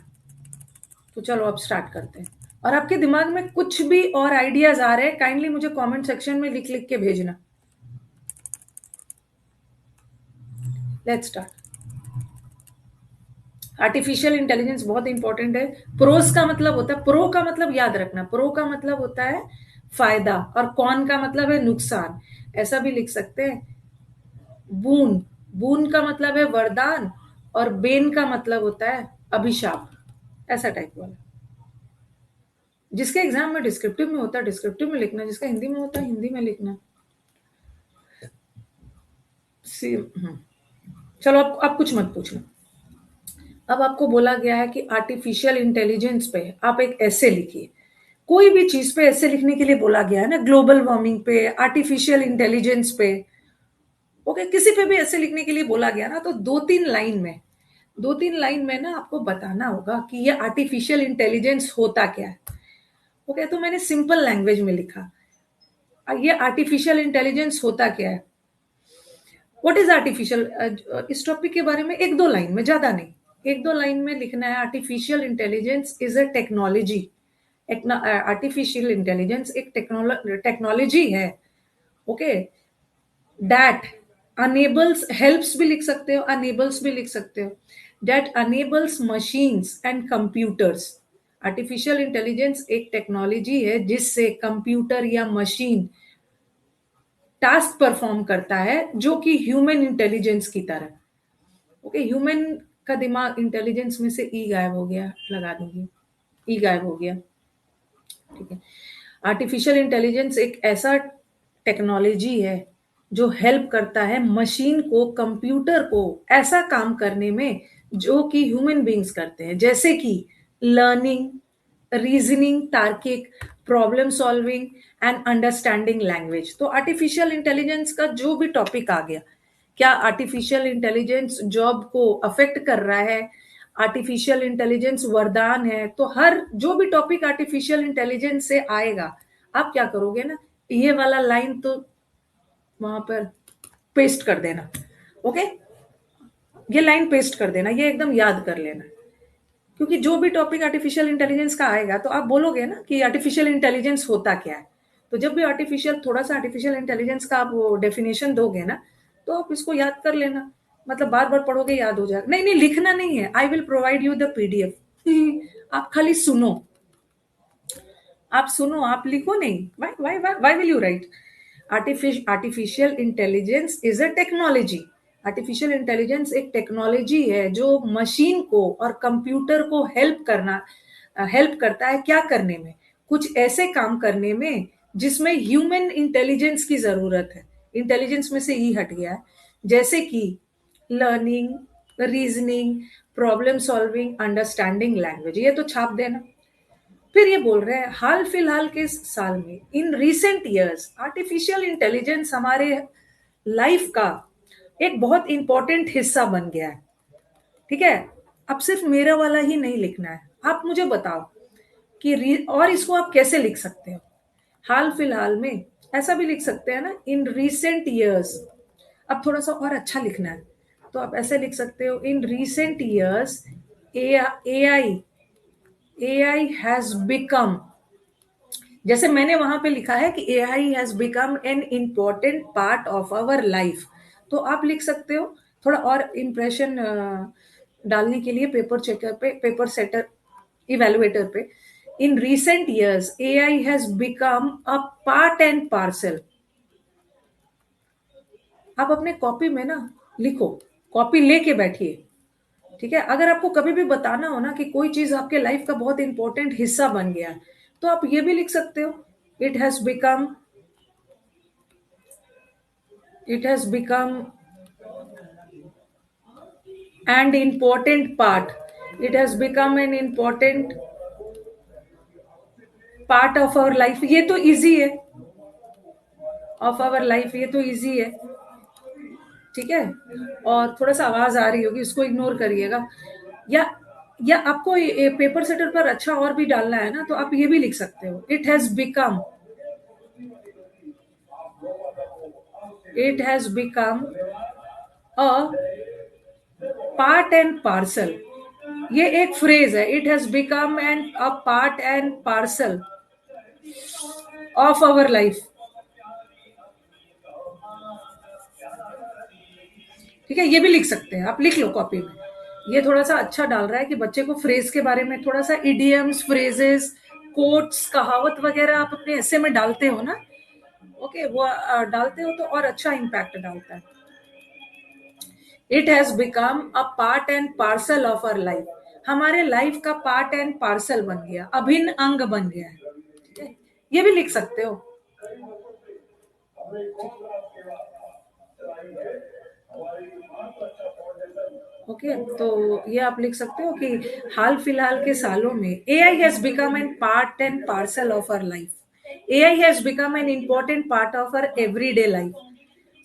तो चलो अब स्टार्ट करते हैं, और आपके दिमाग में कुछ भी और आइडियाज आ रहे हैं, काइंडली मुझे कमेंट सेक्शन में लिख लिख के भेजना। Let's start. आर्टिफिशियल इंटेलिजेंस बहुत इंपॉर्टेंट है। प्रोस का मतलब होता है, प्रो का मतलब याद रखना, प्रो का मतलब होता है फायदा, और कॉन का मतलब है नुकसान। ऐसा भी लिख सकते हैं, बून, बून का मतलब है वरदान, और बेन का मतलब होता है अभिशाप, ऐसा टाइप वाला। जिसके एग्जाम में डिस्क्रिप्टिव में होता है डिस्क्रिप्टिव में लिखना, जिसका हिंदी में होता है हिंदी में लिखना। चलो अब कुछ मत पूछना। अब आपको बोला गया है कि आर्टिफिशियल इंटेलिजेंस पे आप एक ऐसे लिखिए। कोई भी चीज पे ऐसे लिखने के लिए बोला गया है ना, ग्लोबल वार्मिंग पे, आर्टिफिशियल इंटेलिजेंस पे, ओके, किसी पे भी ऐसे लिखने के लिए बोला गया ना, तो दो तीन लाइन में ना आपको बताना होगा कि ये आर्टिफिशियल इंटेलिजेंस होता क्या है। ओके, तो मैंने सिंपल लैंग्वेज में लिखा, ये आर्टिफिशियल इंटेलिजेंस होता क्या है, व्हाट इज आर्टिफिशियल। इस टॉपिक के बारे में एक दो लाइन में, ज्यादा नहीं, एक दो लाइन में लिखना है। Artificial intelligence is a technology, artificial intelligence एक टेक्नोलॉजी है। ओके, दैट अनेबल्स, हेल्प्स भी लिख सकते हो, अनेबल्स भी लिख सकते हो, that enables machines and computers. Artificial intelligence एक टेक्नोलॉजी है जिससे कंप्यूटर या मशीन टास्क परफॉर्म करता है, जो कि ह्यूमन इंटेलिजेंस की तरह। ओके, ह्यूमन का दिमाग, इंटेलिजेंस में से ई गायब हो गया, लगा दूंगी, ई गायब हो गया। ठीक है, आर्टिफिशियल इंटेलिजेंस एक ऐसा टेक्नोलॉजी है जो हेल्प करता है मशीन को, कंप्यूटर को ऐसा काम करने में जो कि ह्यूमन बींग्स करते हैं, जैसे कि लर्निंग, रीजनिंग, तार्किक, problem solving and understanding language. तो आर्टिफिशियल इंटेलिजेंस का जो भी टॉपिक आ गया, क्या आर्टिफिशियल इंटेलिजेंस जॉब को अफेक्ट कर रहा है, आर्टिफिशियल इंटेलिजेंस वरदान है, तो हर जो भी टॉपिक आर्टिफिशियल इंटेलिजेंस से आएगा, आप क्या करोगे ना, ये वाला लाइन तो वहां पर पेस्ट कर देना। ओके, ये लाइन पेस्ट कर देना, ये एकदम याद कर लेना, क्योंकि जो भी टॉपिक आर्टिफिशियल इंटेलिजेंस का आएगा तो आप बोलोगे ना कि आर्टिफिशियल इंटेलिजेंस होता क्या है। तो जब भी आर्टिफिशियल, थोड़ा सा आर्टिफिशियल इंटेलिजेंस का आप वो डेफिनेशन दोगे ना, तो आप इसको याद कर लेना, मतलब बार बार पढ़ोगे याद हो जाएगा। नहीं नहीं, लिखना नहीं है, I will provide you the PDF. आप खाली सुनो, आप सुनो, आप लिखो नहीं। Why will you write. Artificial intelligence is a technology. Artificial intelligence एक टेक्नोलॉजी है जो मशीन को और कंप्यूटर को हेल्प करता है, क्या करने में, कुछ ऐसे काम करने में जिसमें ह्यूमन इंटेलिजेंस की जरूरत है। इंटेलिजेंस में से ही हट गया है, जैसे कि learning, reasoning, problem solving, understanding language, ये तो छाप देना। फिर ये बोल रहे हैं हाल फिलहाल के साल में, इन रिसेंट ईयर्स आर्टिफिशियल इंटेलिजेंस हमारे लाइफ का एक बहुत इंपॉर्टेंट हिस्सा बन गया है। ठीक है, अब सिर्फ मेरा वाला ही नहीं लिखना है, आप मुझे बताओ कि और इसको आप कैसे लिख सकते हो। हाल फिलहाल में ऐसा भी लिख सकते हैं ना, इन रिसेंट ईयर्स। अब थोड़ा सा और अच्छा लिखना है तो आप ऐसे लिख सकते हो, in recent years AI AI has become, जैसे मैंने वहां पे लिखा है कि AI has become an important part of our life, तो आप लिख सकते हो थोड़ा और इम्प्रेशन डालने के लिए पेपर चेकर पे, पेपर सेटर, इवेलुएटर पे। इन recent years AI has become a part and parcel. आप अपने कॉपी में ना लिखो, कॉपी लेके बैठिए। ठीक है, अगर आपको कभी भी बताना हो ना कि कोई चीज आपके लाइफ का बहुत इंपॉर्टेंट हिस्सा बन गया है, तो आप ये भी लिख सकते हो, it has become, it has become an important part, it has become an important part of our life, ये तो इजी है, ऑफ आवर लाइफ, ये तो इजी है। ठीक है, और थोड़ा सा आवाज आ रही होगी, इसको इग्नोर करिएगा। या आपको पेपर सेटर पर अच्छा और भी डालना है ना, तो आप ये भी लिख सकते हो, it has become a part and parcel. ये एक फ्रेज है, it has become an a part and parcel of our life. ठीक है, ये भी लिख सकते हैं, आप लिख लो कॉपी में। ये थोड़ा सा अच्छा डाल रहा है कि बच्चे को फ्रेज के बारे में थोड़ा सा, इडियम्स, फ्रेजेस, कोट्स, कहावत वगैरह आप अपने ऐसे में डालते हो ना, ओके, वो डालते हो तो और अच्छा इम्पैक्ट डालता है। It has become a part and parcel of our life, हमारे लाइफ का पार्ट एंड पार्सल बन गया, अभिन्न अंग बन गया है। ठीक है, ये भी लिख सकते हो। ओके, तो ये आप लिख सकते हो कि हाल फिलहाल के सालों में AI has become an part and parcel of our life, AI has become an important part of our everyday life.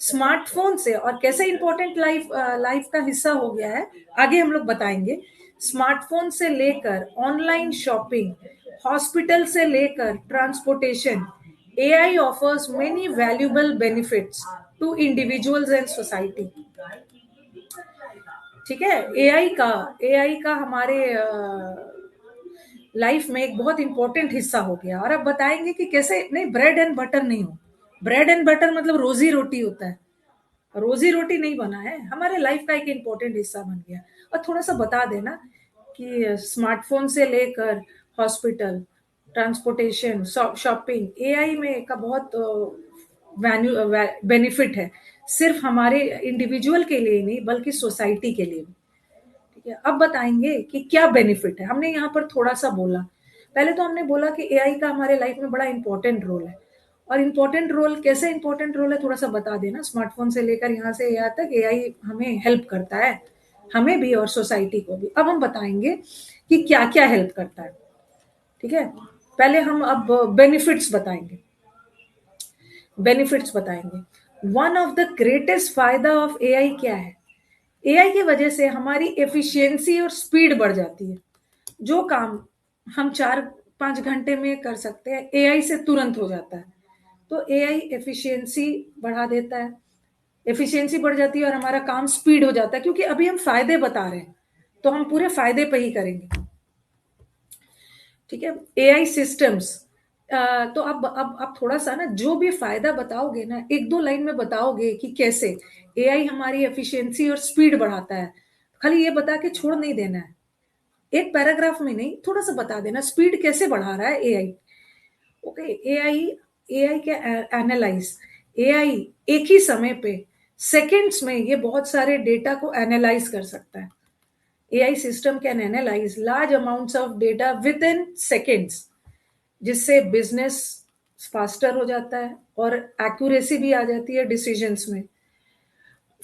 Smartphone से और कैसे इंपॉर्टेंट लाइफ का हिस्सा हो गया है, आगे हम लोग बताएंगे। स्मार्टफोन से लेकर ऑनलाइन शॉपिंग, हॉस्पिटल से लेकर transportation, AI offers many valuable benefits to individuals and society. ठीक है, एआई का हमारे लाइफ में एक बहुत इंपॉर्टेंट हिस्सा हो गया। और अब बताएंगे कि कैसे, नहीं ब्रेड एंड बटर नहीं हो, ब्रेड एंड बटर मतलब रोजी रोटी होता है, रोजी रोटी नहीं बना है, हमारे लाइफ का एक इंपॉर्टेंट हिस्सा बन गया। और थोड़ा सा बता देना कि स्मार्टफोन से लेकर हॉस्पिटल, ट्रांसपोर्टेशन, शॉपिंग, एआई में का बहुत वैल्यू बेनिफिट है, सिर्फ हमारे इंडिविजुअल के लिए नहीं बल्कि सोसाइटी के लिए भी। ठीक है, अब बताएंगे कि क्या बेनिफिट है। हमने यहाँ पर थोड़ा सा बोला, पहले तो हमने बोला कि एआई का हमारे लाइफ में बड़ा इंपॉर्टेंट रोल है। और इंपॉर्टेंट रोल, कैसे इंपॉर्टेंट रोल है थोड़ा सा बता देना। स्मार्टफोन से लेकर यहाँ से यहाँ तक एआई हमें हेल्प करता है, हमें भी और सोसाइटी को भी। अब हम बताएंगे कि क्या क्या हेल्प करता है। ठीक है, पहले हम अब बेनिफिट्स बताएंगे, बेनिफिट्स बताएंगे। वन ऑफ द ग्रेटेस्ट फायदा ऑफ एआई क्या है, एआई की वजह से हमारी एफिशिएंसी और स्पीड बढ़ जाती है। जो काम हम 4-5 घंटे में कर सकते हैं, एआई से तुरंत हो जाता है। तो एआई एफिशिएंसी बढ़ा देता है, एफिशिएंसी बढ़ जाती है और हमारा काम स्पीड हो जाता है, क्योंकि अभी हम फायदे बता रहे हैं तो हम पूरे फायदे पे ही करेंगे। ठीक है, एआई सिस्टम्स, तो अब थोड़ा सा ना, जो भी फायदा बताओगे ना, एक दो लाइन में बताओगे कि कैसे एआई हमारी एफिशिएंसी और स्पीड बढ़ाता है। खाली ये बता के छोड़ नहीं देना है, एक पैराग्राफ में नहीं, थोड़ा सा बता देना स्पीड कैसे बढ़ा रहा है एआई। ओके, एआई, एआई के एनालाइज, एआई एक ही समय पे सेकंड्स में ये बहुत सारे डेटा को एनालाइज कर सकता है। AI system can analyse large amounts of data with in seconds, जिससे बिजनेस फास्टर हो जाता है और एक्यूरेसी भी आ जाती है डिसीजंस में।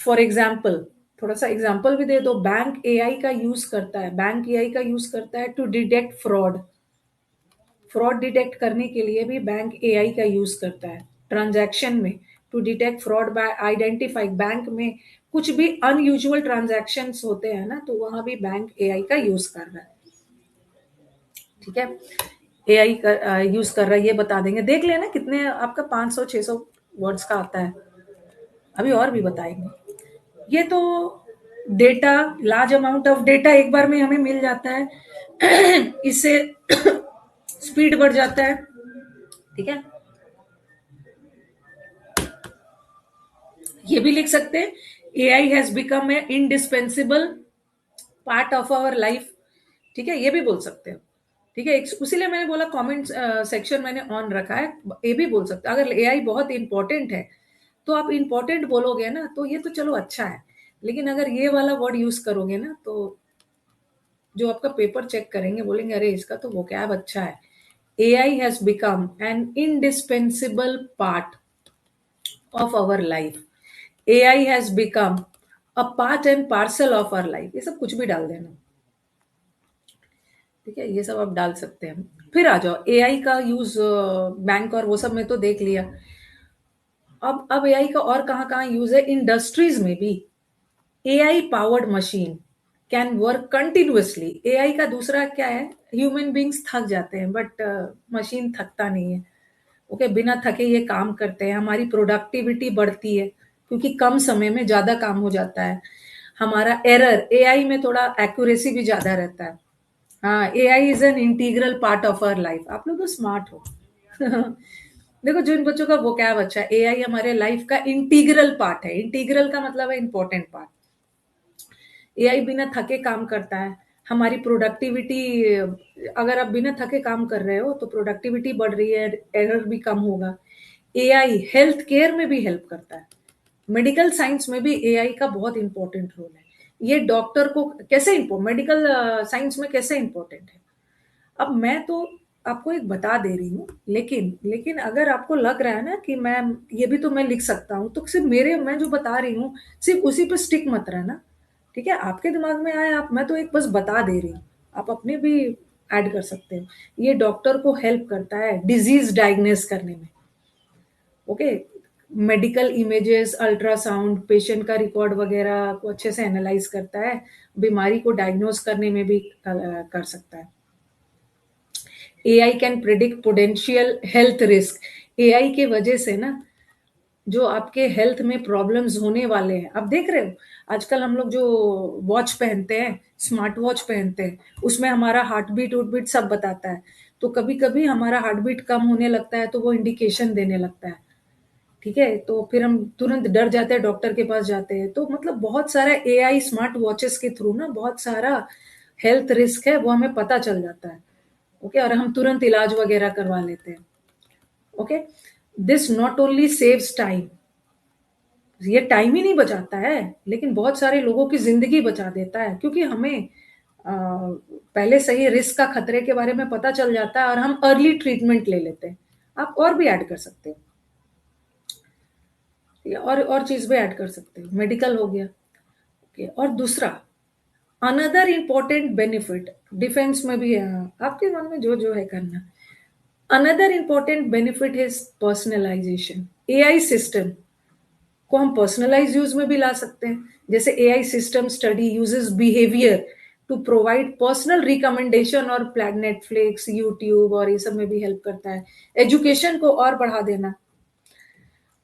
फॉर एग्जाम्पल, थोड़ा सा एग्जांपल भी दे दो। बैंक एआई का यूज करता है, बैंक एआई का यूज करता है to detect fraud. Fraud detect करने के लिए भी बैंक एआई का यूज करता है ट्रांजैक्शन में, to detect fraud by identify. Bank में कुछ भी अनयूजुअल ट्रांजैक्शंस होते हैं ना, तो वहां भी बैंक एआई का यूज कर रहा है। ठीक है, एआई का यूज कर रहा है, ये बता देंगे। देख लेना कितने आपका 500-600 वर्ड्स का आता है, अभी और भी बताएंगे। ये तो data, large amount of data एक बार में हमें मिल जाता है इससे स्पीड बढ़ जाता है। ठीक है, ये भी लिख सकते हैं, AI has become a indispensable part of our life. ठीक है, ये भी बोल सकते हो। ठीक है, उसीलिए मैंने बोला कमेंट सेक्शन मैंने ऑन रखा है, ये भी बोल सकते हो। अगर एआई बहुत इंपॉर्टेंट है तो आप इंपॉर्टेंट बोलोगे ना, तो ये तो चलो अच्छा है, लेकिन अगर ये वाला वर्ड यूज करोगे ना, तो जो आपका पेपर चेक करेंगे बोलेंगे अरे इसका तो वोकैब अच्छा है। AI has become an indispensable part of our life. AI has become a part and parcel of our life. ये सब कुछ भी डाल देना। ठीक है, ये सब आप डाल सकते हैं। फिर आ जाओ, एआई का यूज बैंक और वो सब में तो देख लिया। अब एआई का और कहाँ कहाँ यूज है, इंडस्ट्रीज में भी। AI powered machine can work continuously. AI का दूसरा क्या है, ह्यूमन बींग्स थक जाते हैं बट मशीन थकता नहीं है। ओके, बिना थके ये काम करते हैं, हमारी प्रोडक्टिविटी बढ़ती है क्योंकि कम समय में ज्यादा काम हो जाता है। हमारा एरर, एआई में थोड़ा एक्यूरेसी भी ज्यादा रहता है। हाँ, AI is an integral part of our life. आप लोग तो स्मार्ट हो देखो, जिन बच्चों का वोकैब अच्छा है, एआई हमारे लाइफ का इंटीग्रल पार्ट है। इंटीग्रल का मतलब है इंपॉर्टेंट पार्ट। एआई बिना थके काम करता है, हमारी प्रोडक्टिविटी, अगर आप बिना थके काम कर रहे हो तो प्रोडक्टिविटी बढ़ रही है, एरर भी कम होगा। एआई हेल्थ केयर में भी हेल्प करता है, मेडिकल साइंस में भी एआई का बहुत इंपॉर्टेंट रोल है। ये डॉक्टर को कैसे मेडिकल साइंस में कैसे इंपॉर्टेंट है, अब मैं तो आपको एक बता दे रही हूँ, लेकिन लेकिन अगर आपको लग रहा है ना कि मैं ये भी तो मैं लिख सकता हूँ, तो सिर्फ मेरे, मैं जो बता रही हूँ सिर्फ उसी पे स्टिक मत रहना। ठीक है, आपके दिमाग में आए आप, मैं तो एक बस बता दे रही हूँ, आप अपने भी ऐड कर सकते हो। ये डॉक्टर को हेल्प करता है डिजीज डायग्नोस करने में। Okay, medical images, ultrasound, patient का रिकॉर्ड वगैरह को अच्छे से एनालाइज करता है, बीमारी को डायग्नोस करने में भी कर सकता है। AI can predict potential health risk. AI के वजह से ना, जो आपके हेल्थ में प्रॉब्लम्स होने वाले हैं, आप देख रहे हो आजकल हम लोग जो वॉच पहनते हैं, स्मार्ट वॉच पहनते हैं, उसमें हमारा हार्ट बीट वूट बीट सब बताता है। तो कभी कभी हमारा हार्ट बीट कम होने लगता है तो वो इंडिकेशन देने लगता है। ठीक है, तो फिर हम तुरंत डर जाते हैं, डॉक्टर के पास जाते हैं। तो मतलब बहुत सारा एआई स्मार्ट वॉचेस के थ्रू ना बहुत सारा हेल्थ रिस्क है वो हमें पता चल जाता है। ओके, और हम तुरंत इलाज वगैरह करवा लेते हैं। Okay, this not only saves time, ये टाइम ही नहीं बचाता है, लेकिन बहुत सारे लोगों की जिंदगी बचा देता है, क्योंकि हमें पहले से ही रिस्क का खतरे के बारे में पता चल जाता है और हम अर्ली ट्रीटमेंट ले लेते हैं। आप और भी ऐड कर सकते हो, और चीज भी ऐड कर सकते हो, मेडिकल हो गया। ओके, और दूसरा अनदर इम्पोर्टेंट बेनिफिट, डिफेंस में भी है, आपके मन में जो जो है करना। Another important benefit is personalization. AI system को हम पर्सनलाइज यूज में भी ला सकते हैं। जैसे AI system study uses behaviour to provide personal recommendation, और प्लान नेटफ्लिक्स, यूट्यूब और ये सब में भी हेल्प करता है। एजुकेशन को और बढ़ा देना।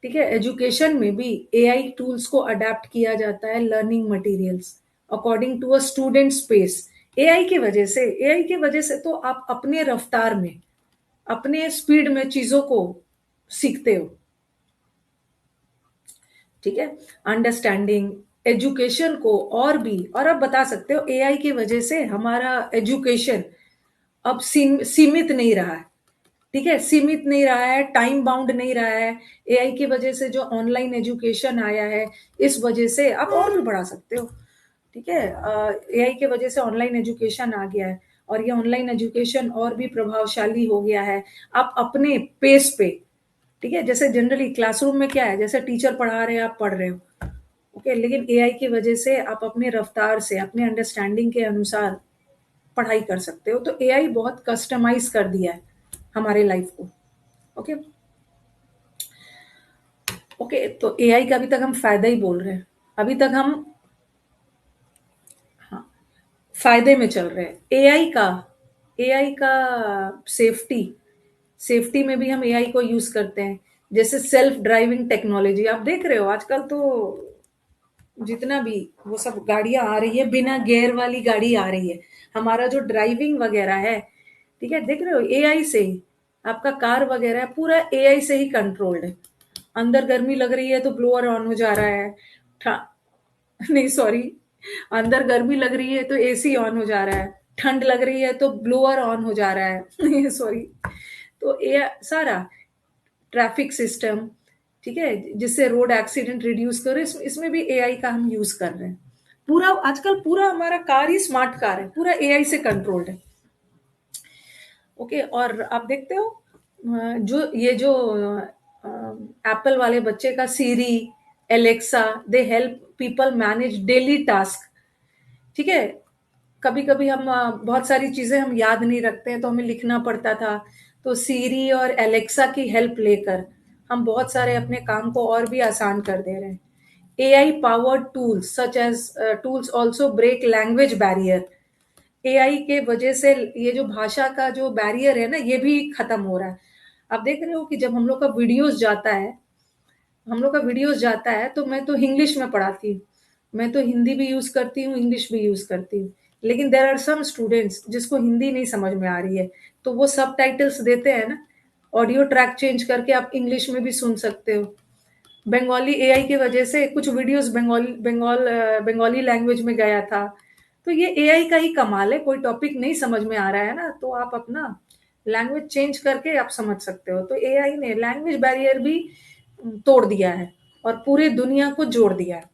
ठीक है, एजुकेशन में भी एआई टूल्स को अडेप्ट किया जाता है, learning materials according to a student space. AI के वजह से तो आप अपने रफ्तार में, अपने स्पीड में चीजों को सीखते हो। ठीक है, अंडरस्टैंडिंग एजुकेशन को और भी, और आप बता सकते हो एआई की वजह से हमारा एजुकेशन अब सीमित नहीं रहा है। ठीक है, सीमित नहीं रहा है, टाइम बाउंड नहीं रहा है। एआई की वजह से जो ऑनलाइन एजुकेशन आया है, इस वजह से आप और भी बढ़ा सकते हो। ठीक है, एआई की वजह से ऑनलाइन एजुकेशन आ गया है, और ये ऑनलाइन एजुकेशन और भी प्रभावशाली हो गया है। आप अपने पेस पे, ठीक है, जैसे जनरली क्लासरूम में क्या है, जैसे टीचर पढ़ा रहे हैं आप पढ़ रहे हो, ओके, लेकिन एआई की वजह से आप अपने रफ्तार से, अपने अंडरस्टैंडिंग के अनुसार पढ़ाई कर सकते हो। तो एआई बहुत कस्टमाइज़ कर दिया है हमारे लाइफ़ को। ओके, ओके, तो एआई का अभी तक हम फ़ायदा ही बोल रहे हैं। अभी तक हम हाँ, फ़ायदे में चल रहे हैं। एआई का सेफ्टी सेफ्टी में भी हम एआई को यूज़ करते हैं। जैसे सेल्फ ड्राइविंग टेक्नोलॉजी आप देख रहे हो आजकल तो जितना भी वो सब गाड़ियाँ आ रही है, बिना गियर वाली गाड़ी आ रही है। हमारा जो ड्राइविंग वगैरह है, ठीक है, देख रहे हो एआई से ही। आपका कार वगैरह है, पूरा एआई से ही कंट्रोल्ड है। अंदर गर्मी लग रही है तो ब्लोअर ऑन हो जा रहा है। ठा नहीं सॉरी, अंदर गर्मी लग रही है तो एसी ऑन हो जा रहा है। ठंड लग रही है तो ब्लोअर ऑन हो जा रहा है। सॉरी। तो ये सारा ट्रैफिक सिस्टम, ठीक है, जिससे रोड एक्सीडेंट रिड्यूस करे, इसमें भी एआई का हम यूज कर रहे हैं। पूरा आजकल पूरा हमारा कार ही स्मार्ट कार है, पूरा एआई से कंट्रोल्ड है। ओके, और आप देखते हो जो एप्पल वाले बच्चे का Siri, Alexa, they help people manage daily task. ठीक है, कभी कभी हम बहुत सारी चीजें हम याद नहीं रखते हैं तो हमें लिखना पड़ता था। तो सीरी और एलेक्सा की हेल्प लेकर हम बहुत सारे अपने काम को और भी आसान कर दे रहे हैं। AI powered tools such as tools also break language barrier. AI के वजह से ये जो भाषा का जो बैरियर है ना, ये भी खत्म हो रहा है। आप देख रहे हो कि जब हम लोग का वीडियोस जाता है तो मैं तो इंग्लिश में पढ़ाती हूँ। मैं तो हिंदी भी यूज करती हूँ, इंग्लिश भी यूज करती हूँ। लेकिन देर आर सम स्टूडेंट्स जिसको हिंदी नहीं समझ में आ रही है, तो वो सब टाइटल्स देते हैं ना, ऑडियो ट्रैक चेंज करके आप इंग्लिश में भी सुन सकते हो। बंगाली एआई की वजह से कुछ वीडियोस बंगाली लैंग्वेज में गया था। तो ये एआई का ही कमाल है। कोई टॉपिक नहीं समझ में आ रहा है ना, तो आप अपना लैंग्वेज चेंज करके आप समझ सकते हो। तो एआई ने लैंग्वेज बैरियर भी तोड़ दिया है और पूरी दुनिया को जोड़ दिया है।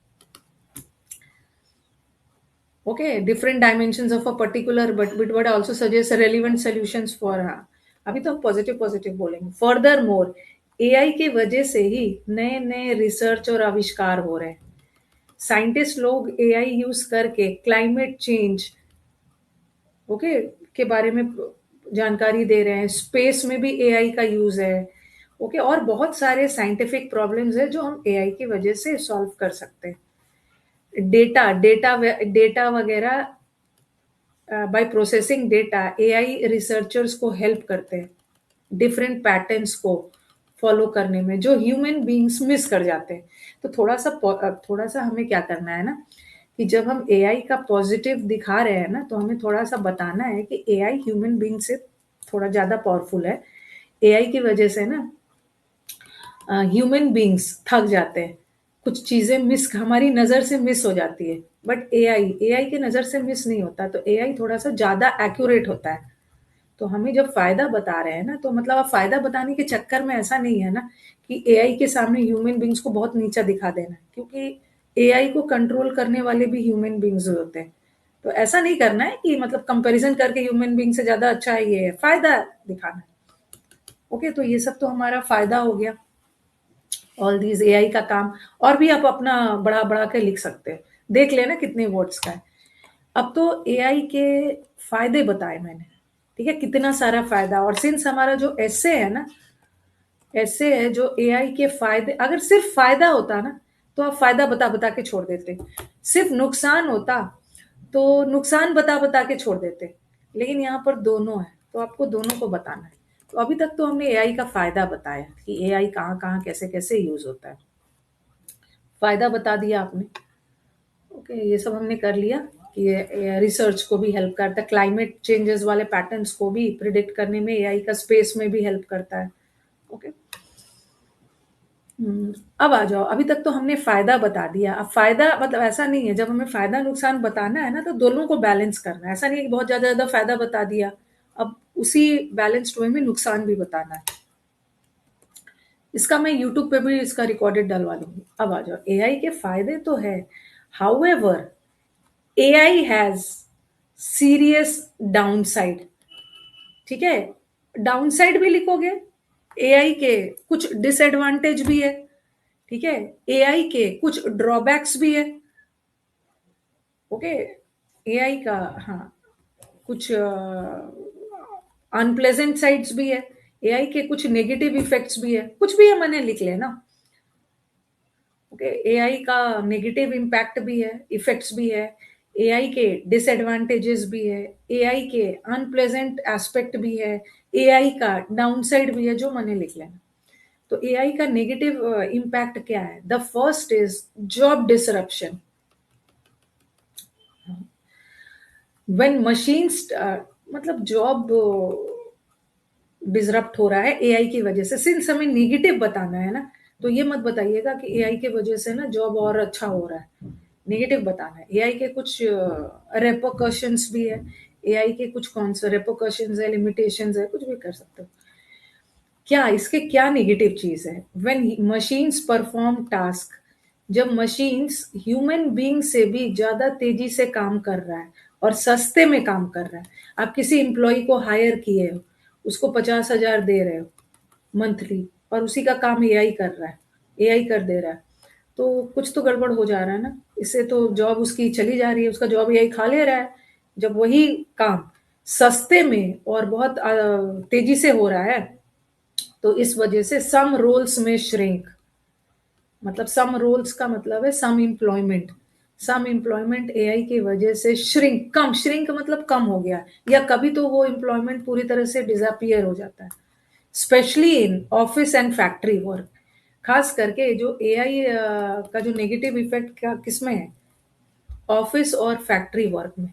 Okay, different dimensions of a particular but also suggest relevant solutions for. अभी तो हम पॉजिटिव पॉजिटिव बोलेंगे। फर्दर मोर, एआई की वजह से ही नए नए रिसर्च और आविष्कार हो रहे हैं। साइंटिस्ट लोग एआई यूज करके क्लाइमेट चेंज, ओके, के बारे में जानकारी दे रहे हैं। स्पेस में भी एआई का यूज है। ओके, और बहुत सारे साइंटिफिक प्रॉब्लम्स है जो हम एआई की वजह से सॉल्व कर सकते हैं। डेटा वगैरह, by processing data AI researchers को हेल्प करते हैं डिफरेंट पैटर्न्स को फॉलो करने में जो ह्यूमन बीइंग्स मिस कर जाते हैं। तो थोड़ा सा हमें क्या करना है ना, कि जब हम एआई का पॉजिटिव दिखा रहे हैं ना, तो हमें थोड़ा सा बताना है कि एआई ह्यूमन बीइंग से थोड़ा ज़्यादा पावरफुल है। एआई की वजह से ना ह्यूमन बीइंग्स थक जाते हैं। कुछ चीज़ें मिस हमारी नज़र से मिस हो जाती है, बट एआई की नज़र से मिस नहीं होता। तो एआई थोड़ा सा ज़्यादा एक्यूरेट होता है। तो हमें जब फ़ायदा बता रहे हैं ना, तो मतलब आप फ़ायदा बताने के चक्कर में ऐसा नहीं है ना कि एआई के सामने ह्यूमन बीइंग्स को बहुत नीचा दिखा देना है, क्योंकि एआई को कंट्रोल करने वाले भी ह्यूमन बीइंग्स होते हैं। तो ऐसा नहीं करना है कि मतलब कंपैरिज़न करके ह्यूमन बीइंग से ज़्यादा अच्छा है ये है, फ़ायदा दिखाना है। ओके, तो ये सब तो हमारा फ़ायदा हो गया। ऑल दीज़ एआई का काम और भी आप अपना बढ़ा-बढ़ा के लिख सकते हैं। देख लेना कितने वर्ड्स का है। अब तो एआई के फ़ायदे बताए मैंने, ठीक है? कितना सारा फ़ायदा। और सिंस हमारा जो एसे है ना, एसे है जो एआई के फ़ायदे, अगर सिर्फ़ फ़ायदा होता ना, तो आप फ़ायदा बता-बता के छोड़ देते। सिर्फ़ नुकसान होता, तो नुकसान बता-बता के छोड़ देते। लेकिन यहाँ पर दोनों है, तो आपको दोनों को बताना है। तो अभी तक तो हमने एआई का फ़ायदा बताया कि एआई कहाँ-कहाँ, कैसे-कैसे यूज़ होता है। फ़ायदा बता दिया आपने। ओके, ये सब हमने कर लिया कि ये रिसर्च को भी हेल्प करता है, क्लाइमेट चेंजेस वाले पैटर्न्स को भी प्रिडिक्ट करने में एआई का स्पेस में भी हेल्प करता है। ओके, अब आ जाओ। अभी तक तो हमने फ़ायदा बता दिया। अब फ़ायदा मतलब ऐसा नहीं है, जब हमें फ़ायदा नुकसान बताना है ना, तो दोनों को बैलेंस करना है। ऐसा नहीं है कि बहुत ज़्यादा फ़ायदा बता दिया, अब उसी बैलेंस्ड वे में नुकसान भी बताना है। इसका मैं यूट्यूब पे भी इसका रिकॉर्डेड डलवा दूँगी। अब आ जाओ, एआई के फ़ायदे तो है, however AI has serious downside. ठीक है? डाउनसाइड भी लिखोगे, एआई के कुछ डिसएडवांटेज भी है। ठीक है, एआई के कुछ ड्रॉबैक्स भी है। ओके, एआई का, हाँ, कुछ अनप्लेजेंट साइड्स भी है, एआई के कुछ नेगेटिव इफेक्ट्स भी है, कुछ भी है मैंने लिख लेना। ओके, एआई का नेगेटिव इम्पैक्ट भी है, इफेक्ट्स भी है, एआई के डिसएडवांटेजेस भी है, एआई के अनप्लेजेंट एस्पेक्ट भी है, एआई का डाउनसाइड भी है, जो मैंने लिख लेना। तो एआई का नेगेटिव इम्पैक्ट क्या है? The first is job disruption. When machines, मतलब जॉब डिसरप्ट हो रहा है एआई की वजह से। सिंस हमें नेगेटिव बताना है ना, तो ये मत बताइएगा कि एआई की वजह से ना जॉब और अच्छा हो रहा है। नेगेटिव बताना है। एआई के कुछ रेपोकशंस भी है, एआई के कुछ कौन से रेपोकशंस है, लिमिटेशंस है, कुछ भी कर सकते हो। क्या इसके क्या नेगेटिव चीज है? व्हेन मशीन्स परफॉर्म टास्क, जब मशीन्स ह्यूमन बीइंग से भी ज्यादा तेजी से काम कर रहा है और सस्ते में काम कर रहा है। आप किसी एम्प्लॉय को हायर किए हो, उसको 50,000 दे रहे हो मंथली, और उसी का काम एआई कर रहा है, एआई कर दे रहा है, तो कुछ तो गड़बड़ हो जा रहा है ना। इससे तो जॉब उसकी चली जा रही है, उसका जॉब एआई खा ले रहा है। जब वही काम सस्ते में और बहुत तेजी से हो रहा है, तो इस वजह से सम रोल्स में श्रिंक, मतलब सम रोल्स का मतलब है सम एम्प्लॉयमेंट एआई की वजह से श्रिंक, श्रिंक मतलब कम हो गया, या कभी तो वो एम्प्लॉयमेंट पूरी तरह से डिसअपियर हो जाता है। Specially in office and factory work, खास करके जो एआई का जो नेगेटिव इफेक्ट क्या किसमें है? ऑफिस और फैक्ट्री वर्क में।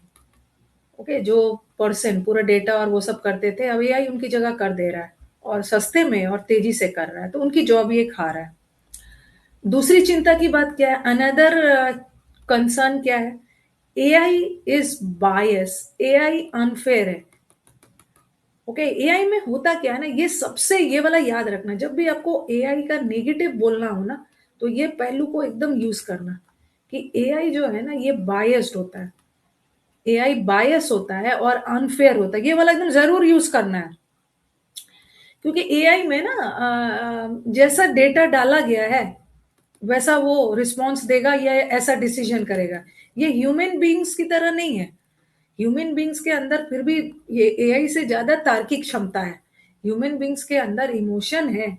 ओके, जो पर्सन पूरा डेटा और वो सब करते थे, अब एआई उनकी जगह कर दे रहा है, और सस्ते में और तेजी से कर रहा है, तो उनकी जॉब ये खा रहा है। दूसरी चिंता की बात क्या है? अनदर कंसर्न क्या है? AI is bias, AI unfair है। ओके, एआई में होता क्या है ना, ये सबसे, ये वाला याद रखना, जब भी आपको एआई का नेगेटिव बोलना हो ना, तो ये पहलू को एकदम यूज करना कि एआई जो है ना, ये बायस्ड होता है, एआई बायस होता है और अनफेयर होता है, ये वाला एकदम जरूर यूज करना है। क्योंकि एआई में ना जैसा डेटा डाला गया है वैसा वो रिस्पॉन्स देगा या ऐसा डिसीजन करेगा। ये ह्यूमन बीइंग्स की तरह नहीं है। ह्यूमन बीइंग्स के अंदर फिर भी ये एआई से ज्यादा तार्किक क्षमता है। ह्यूमन बीइंग्स के अंदर इमोशन है,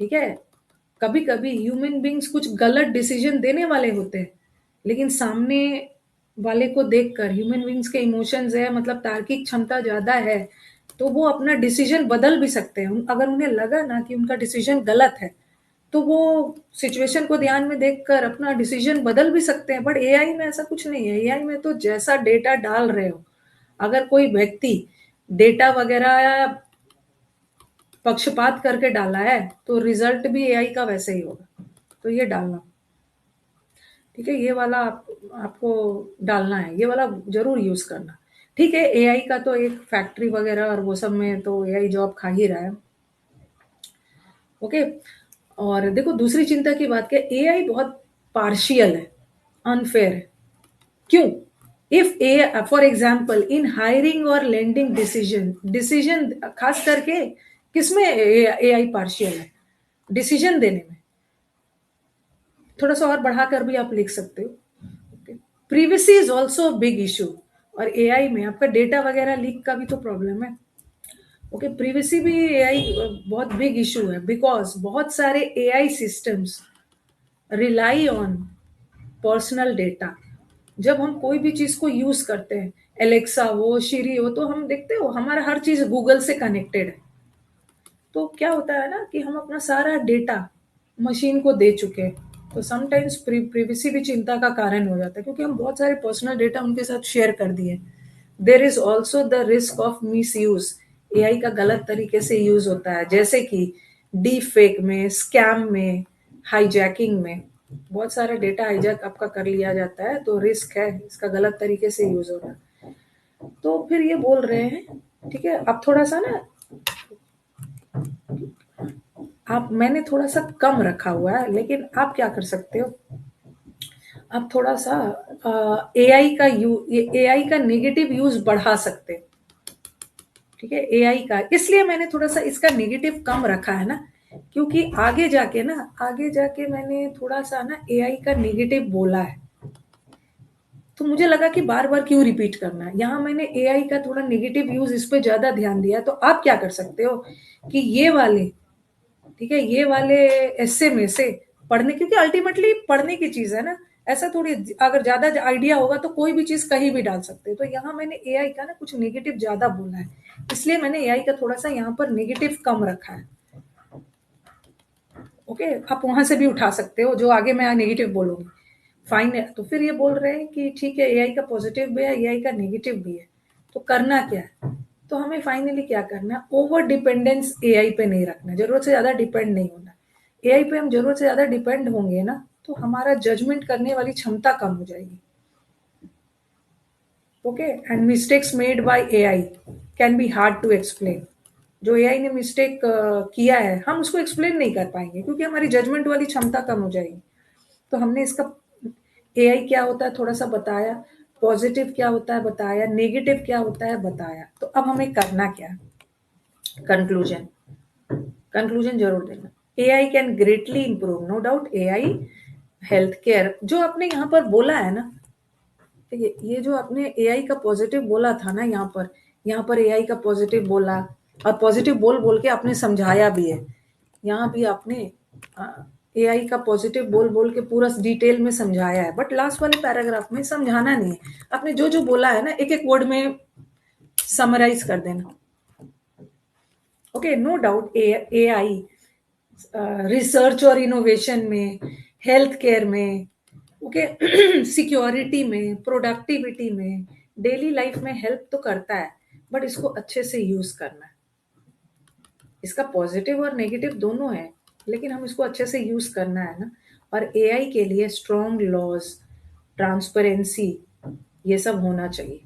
ठीक है। कभी कभी ह्यूमन बीइंग्स कुछ गलत डिसीजन देने वाले होते हैं, लेकिन सामने वाले को देखकर ह्यूमन बीइंग्स के इमोशंस है, मतलब तार्किक क्षमता ज्यादा है, तो वो अपना डिसीजन बदल भी सकते हैं। अगर उन्हें लगा ना कि उनका डिसीजन गलत है, तो वो सिचुएशन को ध्यान में देखकर अपना डिसीजन बदल भी सकते हैं। बट एआई में ऐसा कुछ नहीं है। एआई में तो जैसा डेटा डाल रहे हो, अगर कोई व्यक्ति डेटा वगैरह पक्षपात करके डाला है, तो रिजल्ट भी एआई का वैसे ही होगा। तो ये डालना, ठीक है, ये वाला आपको डालना है, ये वाला जरूर यूज करना। ठीक है, एआई का तो एक फैक्ट्री वगैरह और वो सब में तो एआई जॉब खा ही रहा है। ओके, और देखो दूसरी चिंता की बात क्या, एआई बहुत पार्शियल है, अनफेयर है। क्यों? If A for example in hiring और लेंडिंग डिसीजन, डिसीजन खास करके किसमें एआई पार्शियल है? डिसीजन देने में। थोड़ा सा और बढ़ाकर भी आप लिख सकते हो। Privacy is also big issue, और एआई में आपका डेटा वगैरह लीक का भी तो प्रॉब्लम है। ओके, प्रीवेसी भी एआई बहुत बिग इशू है, बिकॉज बहुत सारे AI systems rely on personal data. जब हम कोई भी चीज को यूज करते हैं, एलेक्सा हो, शिरी हो, तो हम देखते हो हमारा हर चीज गूगल से कनेक्टेड है। तो क्या होता है ना कि हम अपना सारा डेटा मशीन को दे चुके हैं, तो समटाइम्स प्रिवेसी भी चिंता का कारण हो जाता है, क्योंकि हम बहुत सारे पर्सनल डेटा उनके साथ शेयर कर दिए। There is also the risk of miss use, AI का गलत तरीके से यूज होता है, जैसे कि डी फेक में, स्कैम में, हाईजैकिंग में। बहुत सारा डेटा हाईजैक आपका कर लिया जाता है, तो रिस्क है इसका गलत तरीके से यूज हो रहा है। तो फिर ये बोल रहे हैं, ठीक है, अब थोड़ा सा ना आप, मैंने थोड़ा सा कम रखा हुआ है, लेकिन आप क्या कर सकते हो, आप थोड़ा सा एआई का नेगेटिव यूज बढ़ा सकते हो। ठीक है, एआई का, इसलिए मैंने थोड़ा सा इसका नेगेटिव कम रखा है ना, क्योंकि आगे जाके मैंने थोड़ा सा ना एआई का नेगेटिव बोला है, तो मुझे लगा कि बार बार क्यों रिपीट करना है। यहाँ मैंने एआई का थोड़ा नेगेटिव यूज इस पे ज्यादा ध्यान दिया, तो आप क्या कर सकते हो कि ये वाले, ठीक है, ये वाले ऐसे में से पढ़ने, क्योंकि अल्टीमेटली पढ़ने की चीज है ना, ऐसा थोड़ी, अगर ज्यादा आइडिया होगा तो कोई भी चीज कहीं भी डाल सकते हैं। तो यहाँ मैंने एआई का ना कुछ नेगेटिव ज्यादा बोला है, इसलिए मैंने एआई का थोड़ा सा यहाँ पर नेगेटिव कम रखा है। ओके, आप वहां से भी उठा सकते हो जो आगे मैं नेगेटिव बोलूंगी। फाइन है, तो फिर ये बोल रहे हैं कि ठीक है, एआई का पॉजिटिव भी है, एआई का नेगेटिव भी है, तो करना क्या है। तो हमें फाइनली क्या करना है, ओवर डिपेंडेंस एआई पे नहीं रखना, जरूरत से ज्यादा डिपेंड नहीं होना। एआई पे हम जरूरत से ज्यादा डिपेंड होंगे ना, तो हमारा जजमेंट करने वाली क्षमता कम हो जाएगी। Okay, and mistakes made by AI can be hard to explain. जो एआई ने मिस्टेक किया है, हम उसको एक्सप्लेन नहीं कर पाएंगे, क्योंकि हमारी जजमेंट वाली क्षमता कम हो जाएगी। तो हमने इसका एआई क्या होता है थोड़ा सा बताया, पॉजिटिव क्या होता है बताया, नेगेटिव क्या होता है बताया। तो अब हमें करना क्या है, कंक्लूजन, कंक्लूजन जरूर देना। AI can greatly improve, no doubt, AI health care, जो आपने यहाँ पर बोला है ना, ये जो आपने एआई का पॉजिटिव बोला था ना, यहाँ पर एआई का पॉजिटिव बोला, और पॉजिटिव बोल बोल के आपने समझाया भी है। यहाँ भी आपने एआई का पॉजिटिव बोल बोल के पूरा डिटेल में समझाया है, बट लास्ट वाले पैराग्राफ में समझाना नहीं है। आपने जो जो बोला है ना, एक एक वर्ड में समराइज कर देना। Okay, no doubt AI research और इनोवेशन में, हेल्थ केयर में, ओके, सिक्योरिटी में, प्रोडक्टिविटी में, डेली लाइफ में हेल्प तो करता है, बट इसको अच्छे से यूज करना है। इसका पॉजिटिव और नेगेटिव दोनों है, लेकिन हम इसको अच्छे से यूज करना है ना। और एआई के लिए स्ट्रॉन्ग लॉज, ट्रांसपेरेंसी, ये सब होना चाहिए,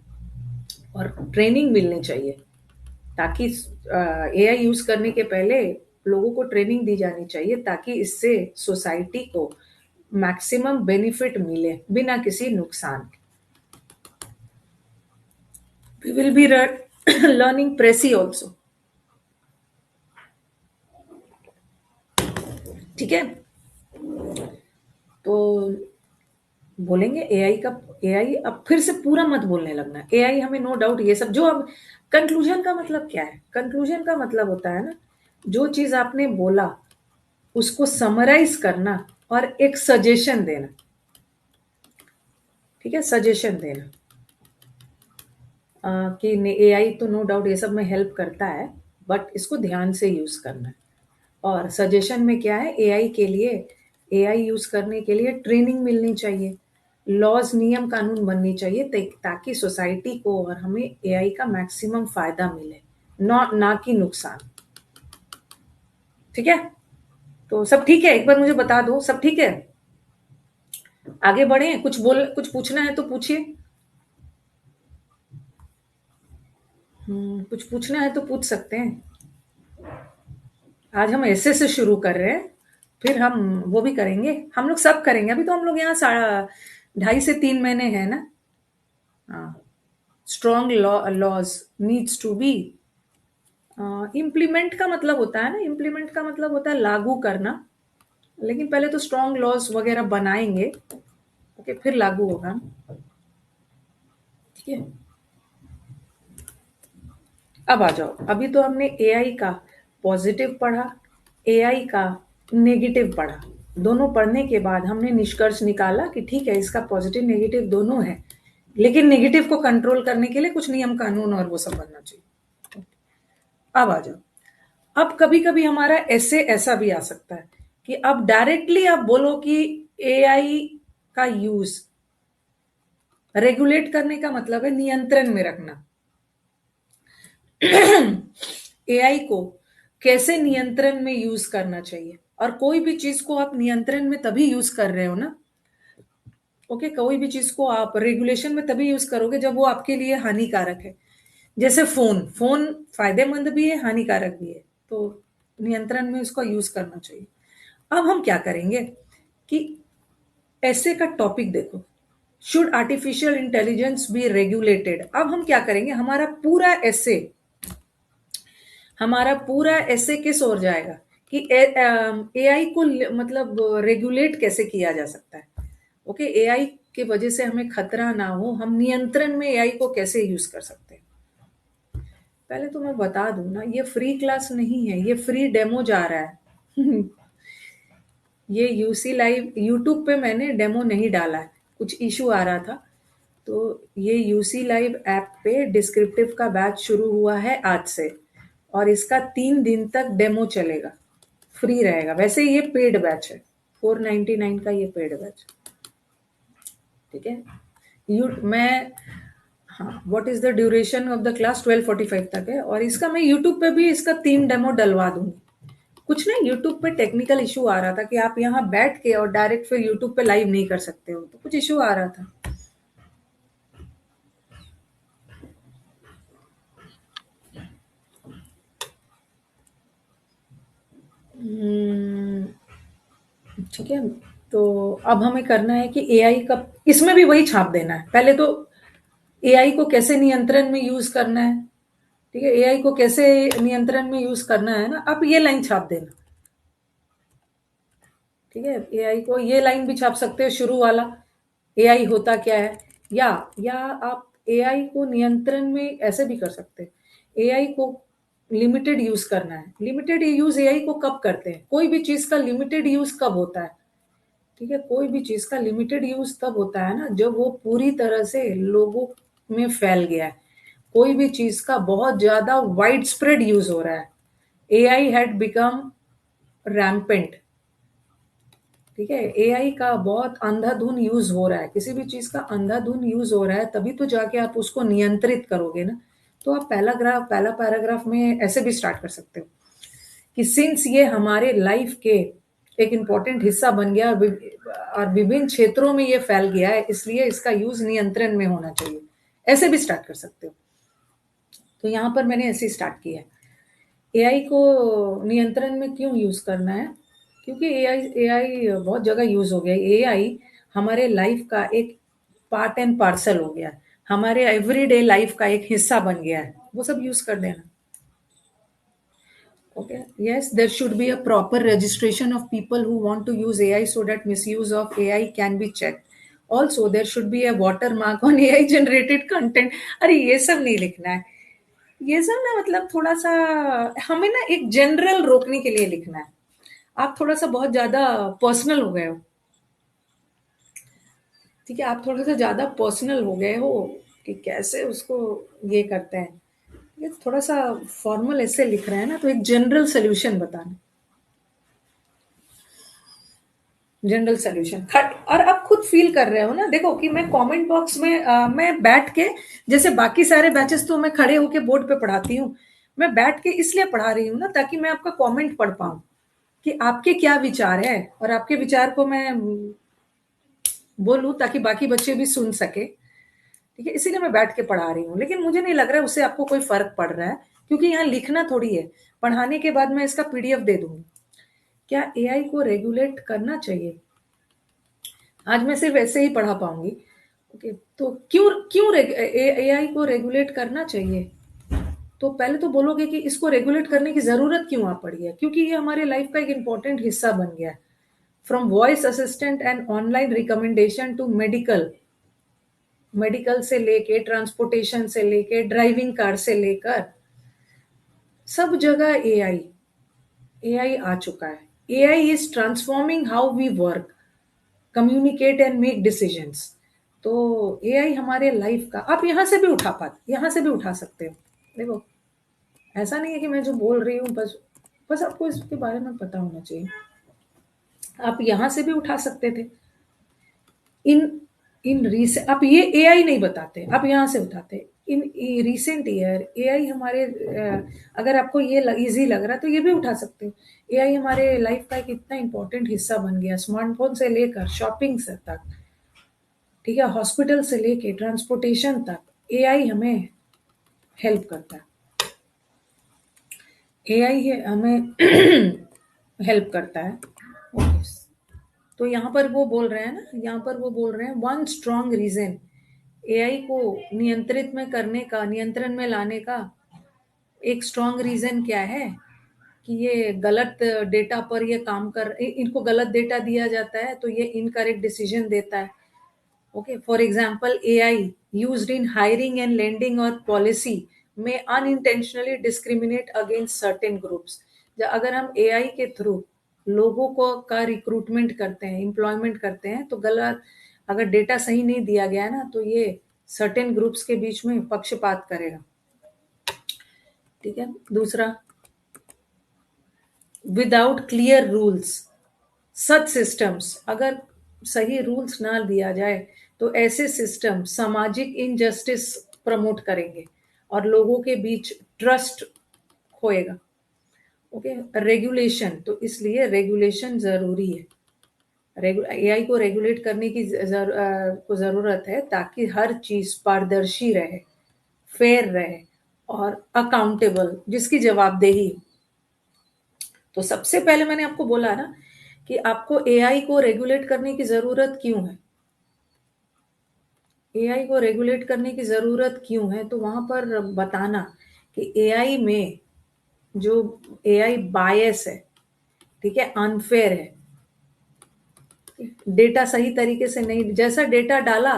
और ट्रेनिंग मिलनी चाहिए, ताकि एआई यूज करने के पहले लोगों को ट्रेनिंग दी जानी चाहिए, ताकि इससे सोसाइटी को मैक्सिमम बेनिफिट मिले बिना किसी नुकसान के। We will be learning precis also, ठीक है। तो बोलेंगे एआई का, एआई अब फिर से पूरा मत बोलने लगना एआई, हमें नो डाउट ये सब जो अब कंक्लूजन का मतलब क्या है, कंक्लूजन का मतलब होता है ना, जो चीज आपने बोला उसको समराइज करना और एक सजेशन देना, ठीक है, सजेशन देना कि एआई तो नो डाउट ये सब में हेल्प करता है, बट इसको ध्यान से यूज करना है। और सजेशन में क्या है, एआई के लिए, एआई यूज करने के लिए ट्रेनिंग मिलनी चाहिए, लॉज, नियम कानून बननी चाहिए, ताकि सोसाइटी को और हमें एआई का मैक्सिमम फायदा मिले, ना कि नुकसान। ठीक है, तो सब ठीक है, एक बार मुझे बता दो सब ठीक है, आगे बढ़े, कुछ पूछना है तो पूछिए। कुछ पूछना है तो पूछ सकते हैं। आज हम ऐसे से शुरू कर रहे हैं, फिर हम वो भी करेंगे, हम लोग सब करेंगे। अभी तो हम लोग यहाँ 2.5 से 3 महीने हैं ना। हाँ, strong laws needs to be implement का मतलब होता है ना, इम्प्लीमेंट का मतलब होता है लागू करना, लेकिन पहले तो स्ट्रॉन्ग लॉज वगैरह बनाएंगे, ओके, फिर लागू होगा, ठीक है। अब आ जाओ, अभी तो हमने एआई का पॉजिटिव पढ़ा, एआई का नेगेटिव पढ़ा। दोनों पढ़ने के बाद हमने निष्कर्ष निकाला कि ठीक है, इसका पॉजिटिव नेगेटिव दोनों है, लेकिन नेगेटिव को कंट्रोल करने के लिए कुछ नियम कानून और वो सब बनना चाहिए। अब आ जाओ, अब कभी कभी हमारा ऐसे ऐसा भी आ सकता है कि अब डायरेक्टली आप बोलो कि एआई का यूज रेगुलेट करने का मतलब है नियंत्रण में रखना। एआई को कैसे नियंत्रण में यूज करना चाहिए, और कोई भी चीज को आप नियंत्रण में तभी यूज कर रहे हो ना, ओके, कोई भी चीज को आप रेगुलेशन में तभी यूज करोगे जब वो आपके लिए हानिकारक है। जैसे फोन, फोन फायदेमंद भी है, हानिकारक भी है, तो नियंत्रण में उसका यूज करना चाहिए। अब हम क्या करेंगे कि ऐसे का टॉपिक देखो, should artificial intelligence be regulated. अब हम क्या करेंगे, हमारा पूरा ऐसे किस ओर जाएगा, कि एआई को मतलब रेगुलेट कैसे किया जा सकता है। ओके, एआई के वजह से हमें खतरा ना हो, हम नियंत्रण में एआई को कैसे यूज कर सकते हैं। पहले तो मैं बता दूं ना, ये फ्री क्लास नहीं है, ये फ्री डेमो जा रहा है। ये यूसी लाइव यूट्यूब पे मैंने डेमो नहीं डाला है, कुछ इशू आ रहा था। तो ये यूसी लाइव ऐप पे डिस्क्रिप्टिव का बैच शुरू हुआ है आज से, और इसका 3 दिन तक डेमो चलेगा, फ्री रहेगा। वैसे ये पेड बैच है, 499 का ये पेड बैच। ठीक है, यू मैं हाँ, what is the duration of the class, 12:45 तक है, और इसका मैं यूट्यूब पे भी इसका 3 डेमो डलवा दूंगी। कुछ नहीं, यूट्यूब पे टेक्निकल इशू आ रहा था कि आप यहाँ बैठ के और डायरेक्ट फिर यूट्यूब पे लाइव नहीं कर सकते हो, तो कुछ इशू आ रहा था। हम्म, ठीक है। तो अब हमें करना है कि एआई का, इसमें भी वही छाप देना है। पहले तो एआई को कैसे नियंत्रण में यूज करना है, ठीक है, एआई को कैसे नियंत्रण में यूज करना है ना, आप ये लाइन छाप देना। ठीक है, एआई को ये लाइन भी छाप सकते हो, शुरू वाला, एआई होता क्या है। या आप एआई को नियंत्रण में ऐसे भी कर सकते हैं, एआई को लिमिटेड यूज करना है। लिमिटेड यूज एआई को कब करते हैं, कोई भी चीज का लिमिटेड यूज कब होता है। ठीक है, कोई भी चीज का लिमिटेड यूज तब होता है ना, जब वो पूरी तरह से लोगों में फैल गया है। कोई भी चीज का बहुत ज्यादा वाइड स्प्रेड यूज हो रहा है। AI had become rampant. ठीक है, एआई का बहुत अंधाधुन यूज हो रहा है, किसी भी चीज का अंधाधुन यूज हो रहा है, तभी तो जाके आप उसको नियंत्रित करोगे ना। तो आप पहला पैराग्राफ में ऐसे भी स्टार्ट कर सकते हो कि सिंस ये हमारे लाइफ के एक इम्पॉर्टेंट हिस्सा बन गया और विभिन्न क्षेत्रों में ये फैल गया है, इसलिए इसका यूज नियंत्रण में होना चाहिए। ऐसे भी स्टार्ट कर सकते हो। तो यहाँ पर मैंने ऐसे स्टार्ट किया है। एआई को नियंत्रण में क्यों यूज करना है, क्योंकि एआई एआई बहुत जगह यूज हो गया है। एआई हमारे लाइफ का एक पार्ट एंड पार्सल हो गया है, हमारे एवरीडे लाइफ का एक हिस्सा बन गया है, वो सब यूज कर देना। Okay. Yes, there should be a proper registration of people who want to use AI so that misuse of AI can be checked. Also, there should be a watermark on AI generated content. अरे ये सब नहीं लिखना है, ये सब ना मतलब थोड़ा सा हमें ना एक जनरल रोकने के लिए लिखना है। आप थोड़ा सा बहुत ज्यादा पर्सनल हो गए हो। ठीक है, आप थोड़ा सा ज्यादा पर्सनल हो गए हो कि कैसे उसको ये करते हैं। ये थोड़ा सा फॉर्मल ऐसे लिख रहे हैं ना, तो एक जनरल सोल्यूशन बताना। जनरल सोल्यूशन खट, और आप खुद फील कर रहे हो ना, देखो कि मैं कमेंट बॉक्स में मैं बैठ के, जैसे बाकी सारे बैचेस तो मैं खड़े होके बोर्ड पे पढ़ाती हूँ, मैं बैठ के इसलिए पढ़ा रही हूँ ना ताकि मैं आपका कमेंट पढ़ पाऊँ कि आपके क्या विचार है, और आपके विचार को मैं बोलूँ ताकि बाकी बच्चे भी सुन सके। ठीक है, इसीलिए मैं बैठ के पढ़ा रही हूँ, लेकिन मुझे नहीं लग रहा है उससे आपको कोई फर्क पड़ रहा है, क्योंकि यहाँ लिखना थोड़ी है। पढ़ाने के बाद मैं इसका पीडीएफ दे दूंगी। क्या एआई को रेगुलेट करना चाहिए, आज मैं सिर्फ ऐसे ही पढ़ा पाऊंगी। ओके, तो क्यों क्यों एआई को रेगुलेट करना चाहिए। तो पहले तो बोलोगे कि इसको रेगुलेट करने की जरूरत क्यों आ पड़ी है, क्योंकि ये हमारे लाइफ का एक इंपॉर्टेंट हिस्सा बन गया है। From voice assistant and online recommendation to medical, medical से लेके ट्रांसपोर्टेशन से लेके ड्राइविंग कार से लेकर सब जगह एआई, एआई आ चुका है। AI is transforming how we work, communicate and make decisions. तो एआई हमारे लाइफ का, आप यहाँ से भी उठा पाते, यहाँ से भी उठा सकते हो। देखो, ऐसा नहीं है कि मैं जो बोल रही हूँ बस, बस आपको इसके बारे में पता होना चाहिए। आप यहाँ से भी उठा सकते थे। इन इन रीसेंट, आप ये एआई नहीं बताते, आप यहाँ से उठाते। इन रिसेंट ईयर एआई हमारे अगर आपको ये इजी लग रहा है तो ये भी उठा सकते हो। एआई हमारे लाइफ का एक इतना इंपॉर्टेंट हिस्सा बन गया, स्मार्टफोन से लेकर शॉपिंग से तक। ठीक है, हॉस्पिटल से लेके ट्रांसपोर्टेशन तक एआई हमें हेल्प करता है। एआई हमें हेल्प करता है। तो यहाँ पर वो बोल रहे हैं ना, यहाँ पर वो बोल रहे हैं वन स्ट्रॉन्ग रीजन एआई को नियंत्रित में करने का, नियंत्रण में लाने का एक स्ट्रॉन्ग रीजन क्या है, कि ये गलत डेटा पर ये काम इनको गलत डेटा दिया जाता है तो ये इनकरेक्ट डिसीजन देता है। Okay, for example AI used in hiring and lending और पॉलिसी में unintentionally discriminate against certain groups. अगर हम एआई के थ्रू लोगों को का रिक्रूटमेंट करते हैं, एम्प्लॉयमेंट करते हैं, तो गलत अगर डेटा सही नहीं दिया गया है ना, तो ये सर्टेन ग्रुप्स के बीच में पक्षपात करेगा। ठीक है। दूसरा, विदाउट क्लियर रूल्स सच सिस्टम्स, अगर सही रूल्स ना दिया जाए तो ऐसे सिस्टम सामाजिक इनजस्टिस प्रमोट करेंगे और लोगों के बीच ट्रस्ट खोएगा। ओके, रेगुलेशन, तो इसलिए रेगुलेशन जरूरी है। एआई को रेगुलेट करने की को जरूरत है ताकि हर चीज पारदर्शी रहे, फेयर रहे और अकाउंटेबल, जिसकी जवाबदेही। तो सबसे पहले मैंने आपको बोला ना कि आपको एआई को रेगुलेट करने की जरूरत क्यों है। एआई को रेगुलेट करने की जरूरत क्यों है, तो वहां पर बताना कि एआई में जो एआई बायस है, ठीक है, अनफेयर है, डेटा सही तरीके से नहीं, जैसा डेटा डाला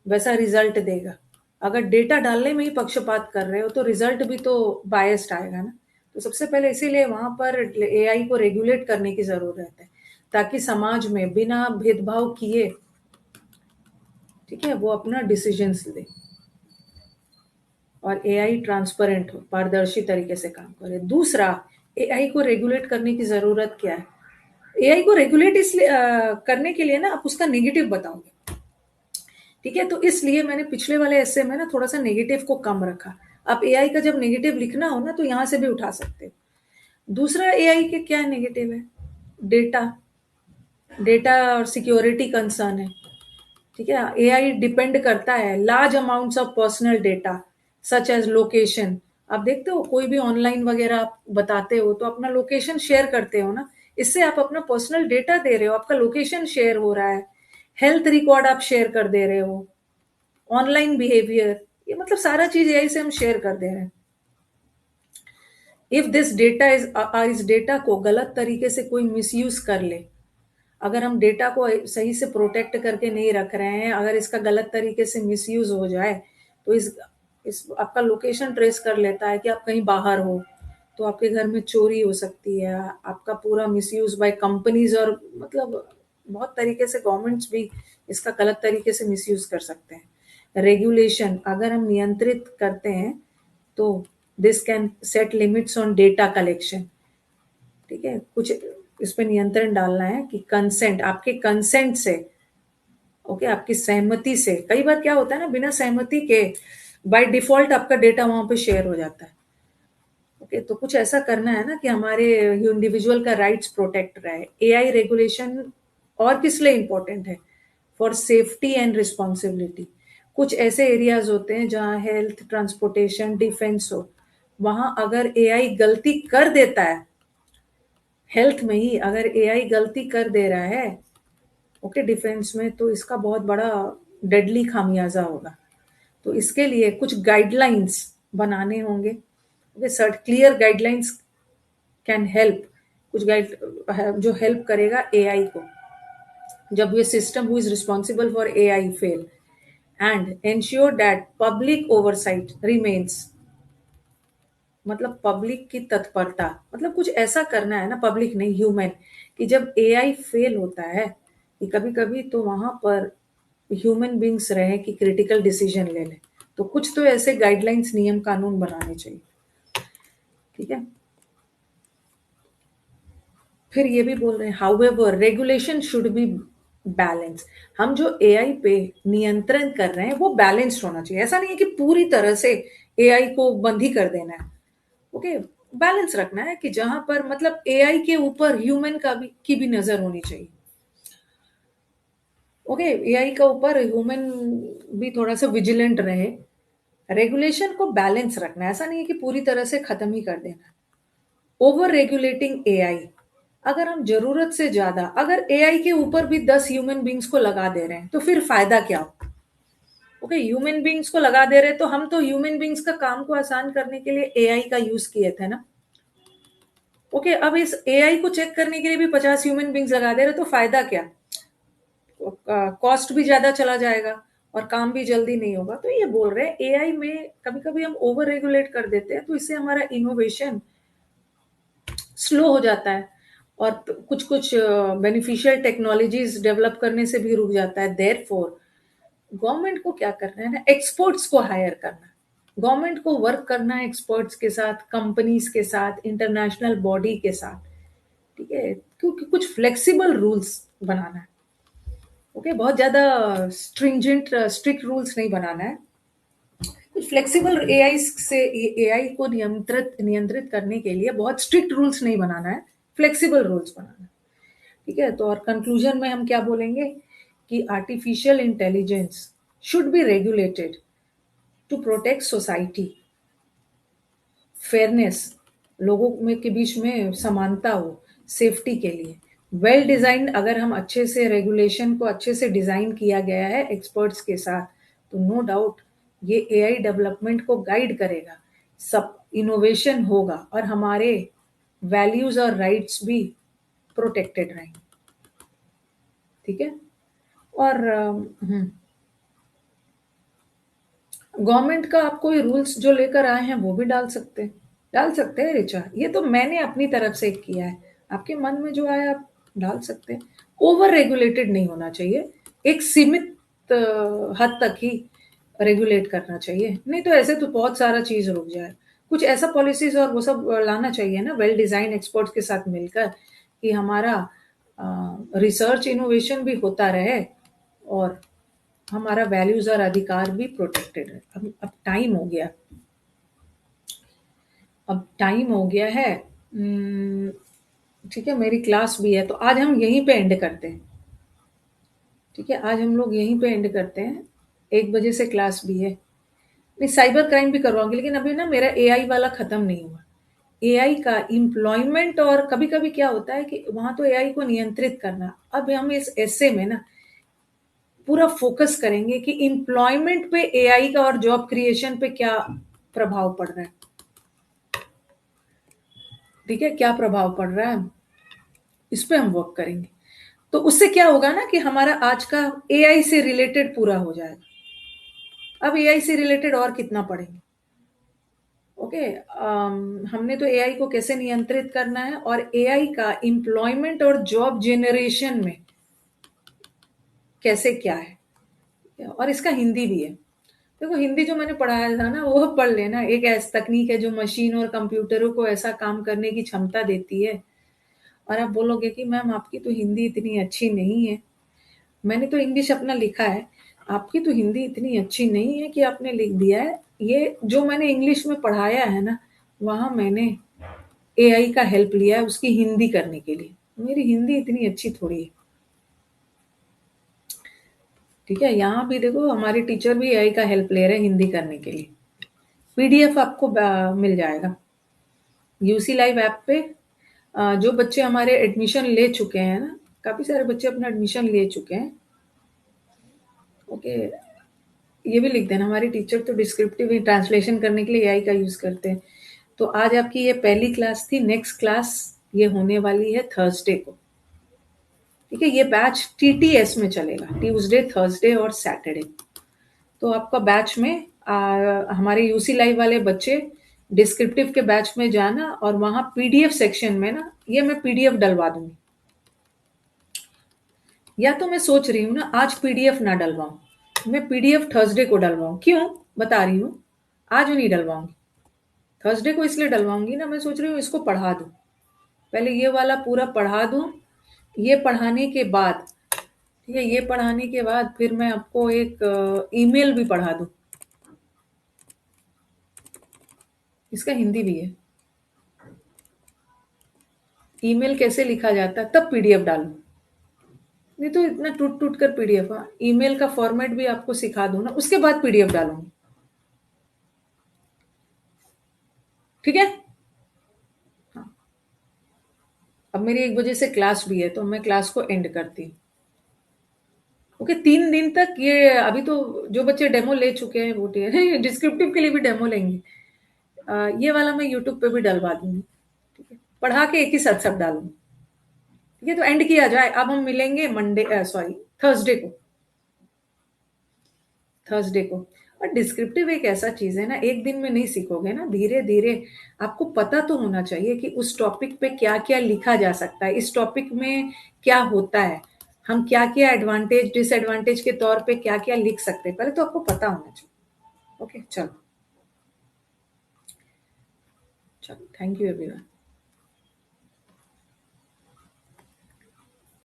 वैसा रिजल्ट देगा। अगर डेटा डालने में ही पक्षपात कर रहे हो तो रिजल्ट भी तो बायस्ड आएगा ना। तो सबसे पहले इसीलिए वहां पर एआई को रेगुलेट करने की जरूरत है ताकि समाज में बिना भेदभाव किए, ठीक है, वो अपना डिसीजंस ले और एआई ट्रांसपेरेंट हो, पारदर्शी तरीके से काम करे। दूसरा, एआई को रेगुलेट करने की जरूरत क्या है। एआई को रेगुलेट इसलिए करने के लिए ना आप उसका नेगेटिव बताओगे, ठीक है। तो इसलिए मैंने पिछले वाले ऐसे में ना थोड़ा सा नेगेटिव को कम रखा। आप एआई का जब नेगेटिव लिखना हो ना तो यहां से भी उठा सकते हो। दूसरा, एआई के क्या नेगेटिव है, डेटा, डेटा और सिक्योरिटी कंसर्न है, ठीक है। एआई डिपेंड करता है large amounts of personal data such as location. आप देखते हो कोई भी ऑनलाइन वगैरह आप बताते हो तो अपना लोकेशन शेयर करते हो ना, इससे आप अपना पर्सनल डेटा दे रहे हो, आपका लोकेशन शेयर हो रहा है। हेल्थ रिकॉर्ड आप शेयर कर दे रहे हो, ऑनलाइन बिहेवियर, ये मतलब सारा चीज एआई से हम शेयर कर दे रहे हैं। इफ दिस डेटा इस डेटा को गलत तरीके से कोई मिसयूज कर ले, अगर हम डेटा को सही से प्रोटेक्ट करके नहीं रख रहे हैं, अगर इसका गलत तरीके से मिसयूज हो जाए तो इस आपका लोकेशन ट्रेस कर लेता है कि आप कहीं बाहर हो, तो आपके घर में चोरी हो सकती है, आपका पूरा मिसयूज बाय कंपनीज, और मतलब बहुत तरीके से गवर्नमेंट्स भी इसका गलत तरीके से मिसयूज कर सकते हैं। रेगुलेशन अगर हम नियंत्रित करते हैं तो this can set limits on data collection, ठीक है। कुछ इस पे नियंत्रण डालना है कि कंसेंट, आपके कंसेंट से, ओके, आपकी सहमति से, कई बार क्या होता है ना, बिना सहमति के बाय डिफॉल्ट आपका डेटा वहां पे शेयर हो जाता है। ओके, तो कुछ ऐसा करना है ना कि हमारे इंडिविजुअल का राइट्स प्रोटेक्ट रहे। एआई रेगुलेशन और किस लिए इंपॉर्टेंट है, फॉर सेफ्टी एंड रिस्पॉन्सिबिलिटी। कुछ ऐसे एरियाज होते हैं जहाँ हेल्थ, ट्रांसपोर्टेशन, डिफेंस हो, वहां अगर एआई गलती कर देता है, हेल्थ में ही अगर एआई गलती कर दे रहा है, ओके, डिफेंस में, तो इसका बहुत बड़ा डेडली खामियाजा होगा। तो इसके लिए कुछ गाइडलाइंस बनाने होंगे। Okay, set clear guidelines can help, कुछ गाइड जो हेल्प करेगा एआई को जब ये system who is responsible for AI fail, and ensure that public oversight remains, मतलब पब्लिक की तत्परता, मतलब कुछ ऐसा करना है ना, पब्लिक नहीं, ह्यूमन, कि जब एआई फेल होता है कि कभी कभी, तो वहां पर ह्यूमन बींग्स रहे कि क्रिटिकल डिसीजन ले लें। तो कुछ तो ऐसे गाइडलाइंस, नियम कानून बनाने चाहिए, ठीक है। फिर ये भी बोल रहे हैं, however regulation should be balance. हम जो एआई पे नियंत्रण कर रहे हैं वो बैलेंस्ड होना चाहिए। ऐसा नहीं है कि पूरी तरह से एआई को बंद ही कर देना है। ओके, बैलेंस रखना है कि जहां पर मतलब एआई के ऊपर ह्यूमन का भी की भी नजर होनी चाहिए। ओके, एआई का ऊपर ह्यूमन भी थोड़ा सा विजिलेंट रहे। रेगुलेशन को बैलेंस रखना है, ऐसा नहीं है कि पूरी तरह से खत्म ही कर देना। ओवर रेगुलेटिंग एआई, अगर हम जरूरत से ज्यादा अगर एआई के ऊपर भी 10 ह्यूमन बींग्स को लगा दे रहे हैं तो फिर फायदा क्या हो। ओके, ह्यूमन बींग्स को लगा दे रहे हैं तो हम तो ह्यूमन बींग्स का काम को आसान करने के लिए एआई का यूज किए थे ना। ओके, अब इस एआई को चेक करने के लिए भी 50 ह्यूमन बींग्स लगा दे रहे, तो फायदा क्या? कॉस्ट भी ज्यादा चला जाएगा और काम भी जल्दी नहीं होगा। तो ये बोल रहे हैं एआई में कभी कभी हम ओवर रेगुलेट कर देते हैं, तो इससे हमारा इनोवेशन स्लो हो जाता है और कुछ कुछ बेनिफिशियल टेक्नोलॉजीज डेवलप करने से भी रुक जाता है। देयरफॉर गवर्नमेंट को क्या करना है ना, एक्सपर्ट्स को हायर करना है। गवर्नमेंट को वर्क करना है एक्सपर्ट्स के साथ, कंपनीज के साथ, इंटरनेशनल बॉडी के साथ, ठीक है, क्योंकि कुछ फ्लेक्सिबल रूल्स बनाना है। ओके, बहुत ज्यादा स्ट्रिंजेंट स्ट्रिक्ट रूल्स नहीं बनाना है। कुछ फ्लेक्सिबल एआई से एआई को नियंत्रित नियंत्रित करने के लिए बहुत स्ट्रिक्ट रूल्स नहीं बनाना है, फ्लेक्सिबल रूल्स बनाना है। ठीक है, तो और कंक्लूजन में हम क्या बोलेंगे कि artificial intelligence should be regulated to protect society, fairness, लोगों में के बीच में समानता हो, सेफ्टी के लिए वेल डिजाइन। अगर हम अच्छे से रेगुलेशन को अच्छे से डिजाइन किया गया है एक्सपर्ट्स के साथ, तो नो डाउट ये एआई डेवलपमेंट को गाइड करेगा, सब इनोवेशन होगा और हमारे वैल्यूज और राइट्स भी प्रोटेक्टेड रहेंगे। ठीक है, और गवर्नमेंट का आप कोई रूल्स जो लेकर आए हैं वो भी डाल सकते हैं ऋचा। ये तो मैंने अपनी तरफ से किया है, आपके मन में जो आया आप डाल सकते हैं। ओवर रेगुलेटेड नहीं होना चाहिए, एक सीमित हद तक ही रेगुलेट करना चाहिए, नहीं तो ऐसे तो बहुत सारा चीज रुक जाए। कुछ ऐसा पॉलिसीज और वो सब लाना चाहिए ना, वेल डिजाइन एक्सपर्ट्स के साथ मिलकर, कि हमारा रिसर्च इनोवेशन भी होता रहे और हमारा वैल्यूज और अधिकार भी प्रोटेक्टेड है। अब टाइम हो गया, अब टाइम हो गया है। ठीक है, मेरी क्लास भी है, तो आज हम यहीं पे एंड करते हैं। ठीक है, आज हम लोग यहीं पे एंड करते हैं, 1 बजे से क्लास भी है। नहीं, साइबर क्राइम भी करवाऊंगी, लेकिन अभी ना मेरा एआई वाला खत्म नहीं हुआ। एआई का एम्प्लॉयमेंट, और कभी कभी क्या होता है कि वहां तो एआई को नियंत्रित करना, अब हम इस ऐसे में ना पूरा फोकस करेंगे कि एम्प्लॉयमेंट पे एआई का और जॉब क्रिएशन पे क्या प्रभाव पड़ रहा है। ठीक है, क्या प्रभाव पड़ रहा है इस पे हम वर्क करेंगे। तो उससे क्या होगा ना कि हमारा आज का एआई से रिलेटेड पूरा हो जाएगा। अब एआई से रिलेटेड और कितना पढ़ेंगे। ओके, हमने तो एआई को कैसे नियंत्रित करना है और एआई का एम्प्लॉयमेंट और जॉब जेनरेशन में कैसे क्या है, और इसका हिंदी भी है। देखो, हिंदी जो मैंने पढ़ाया था ना वो पढ़ लेना। एक ऐसी तकनीक है जो मशीन और कंप्यूटरों को ऐसा काम करने की क्षमता देती है। और आप बोलोगे कि मैम आपकी तो हिंदी इतनी अच्छी नहीं है, मैंने तो इंग्लिश अपना लिखा है, आपकी तो हिंदी इतनी अच्छी नहीं है कि आपने लिख दिया है। ये जो मैंने इंग्लिश में पढ़ाया है ना, वहां मैंने एआई का हेल्प लिया है उसकी हिंदी करने के लिए। मेरी हिंदी इतनी अच्छी थोड़ी है। ठीक है, यहाँ भी देखो हमारे टीचर भी एआई का हेल्प ले रहे हैं हिंदी करने के लिए। पीडीएफ आपको मिल जाएगा यूसी लाइव ऐप पे। जो बच्चे हमारे एडमिशन ले चुके हैं ना, काफी सारे बच्चे अपना एडमिशन ले चुके हैं। ओके, ये भी लिख देना, हमारी टीचर तो डिस्क्रिप्टिव ट्रांसलेशन करने के लिए एआई का यूज करते हैं। तो आज आपकी ये पहली क्लास थी, नेक्स्ट क्लास ये होने वाली है थर्सडे को। ठीक है, ये बैच टीटीएस में चलेगा, ट्यूसडे, थर्सडे और सैटरडे। तो आपका बैच में हमारे यूसी लाइव वाले बच्चे डिस्क्रिप्टिव के बैच में जाना, और वहां पीडीएफ सेक्शन में ना ये मैं पीडीएफ डलवा दूंगी। या तो मैं सोच रही हूँ ना आज पीडीएफ ना डलवाऊं, मैं पीडीएफ थर्सडे को डलवाऊं। क्यों, बता रही हूँ, आज नहीं डलवाऊंगी। थर्सडे को इसलिए डलवाऊंगी ना, मैं सोच रही हूँ इसको पढ़ा दूं, पहले ये वाला पूरा पढ़ा दूं। ये पढ़ाने के बाद, ठीक है, ये पढ़ाने के बाद फिर मैं आपको एक ईमेल भी पढ़ा दूं, इसका हिंदी भी है। ईमेल कैसे लिखा जाता है तब पीडीएफ डालूं, नहीं तो इतना टूट टूट कर पीडीएफ। हाँ, ईमेल का फॉर्मेट भी आपको सिखा दूं ना, उसके बाद पीडीएफ डालूंगी। ठीक है, हाँ। अब मेरी 1 बजे से क्लास भी है, तो मैं क्लास को एंड करती हूँ। ओके, 3 दिन तक ये, अभी तो जो बच्चे डेमो ले चुके हैं वो डिस्क्रिप्टिव के लिए भी डेमो लेंगे। ये वाला मैं यूट्यूब पे भी डलवा दूंगी। ठीक है। पढ़ा के एक ही साथ सब डालूँ। ठीक है, तो एंड किया जाए। अब हम मिलेंगे थर्सडे को। थर्सडे को। और डिस्क्रिप्टिव एक ऐसा चीज है ना, एक दिन में नहीं सीखोगे ना, धीरे धीरे आपको पता तो होना चाहिए कि उस टॉपिक पे क्या क्या लिखा जा सकता है, इस टॉपिक में क्या होता है, हम क्या क्या एडवांटेज डिसएडवांटेज के तौर पे क्या क्या लिख सकते हैं, पहले तो आपको पता होना चाहिए। ओके, चलो चलो, थैंक यू एवरीवन।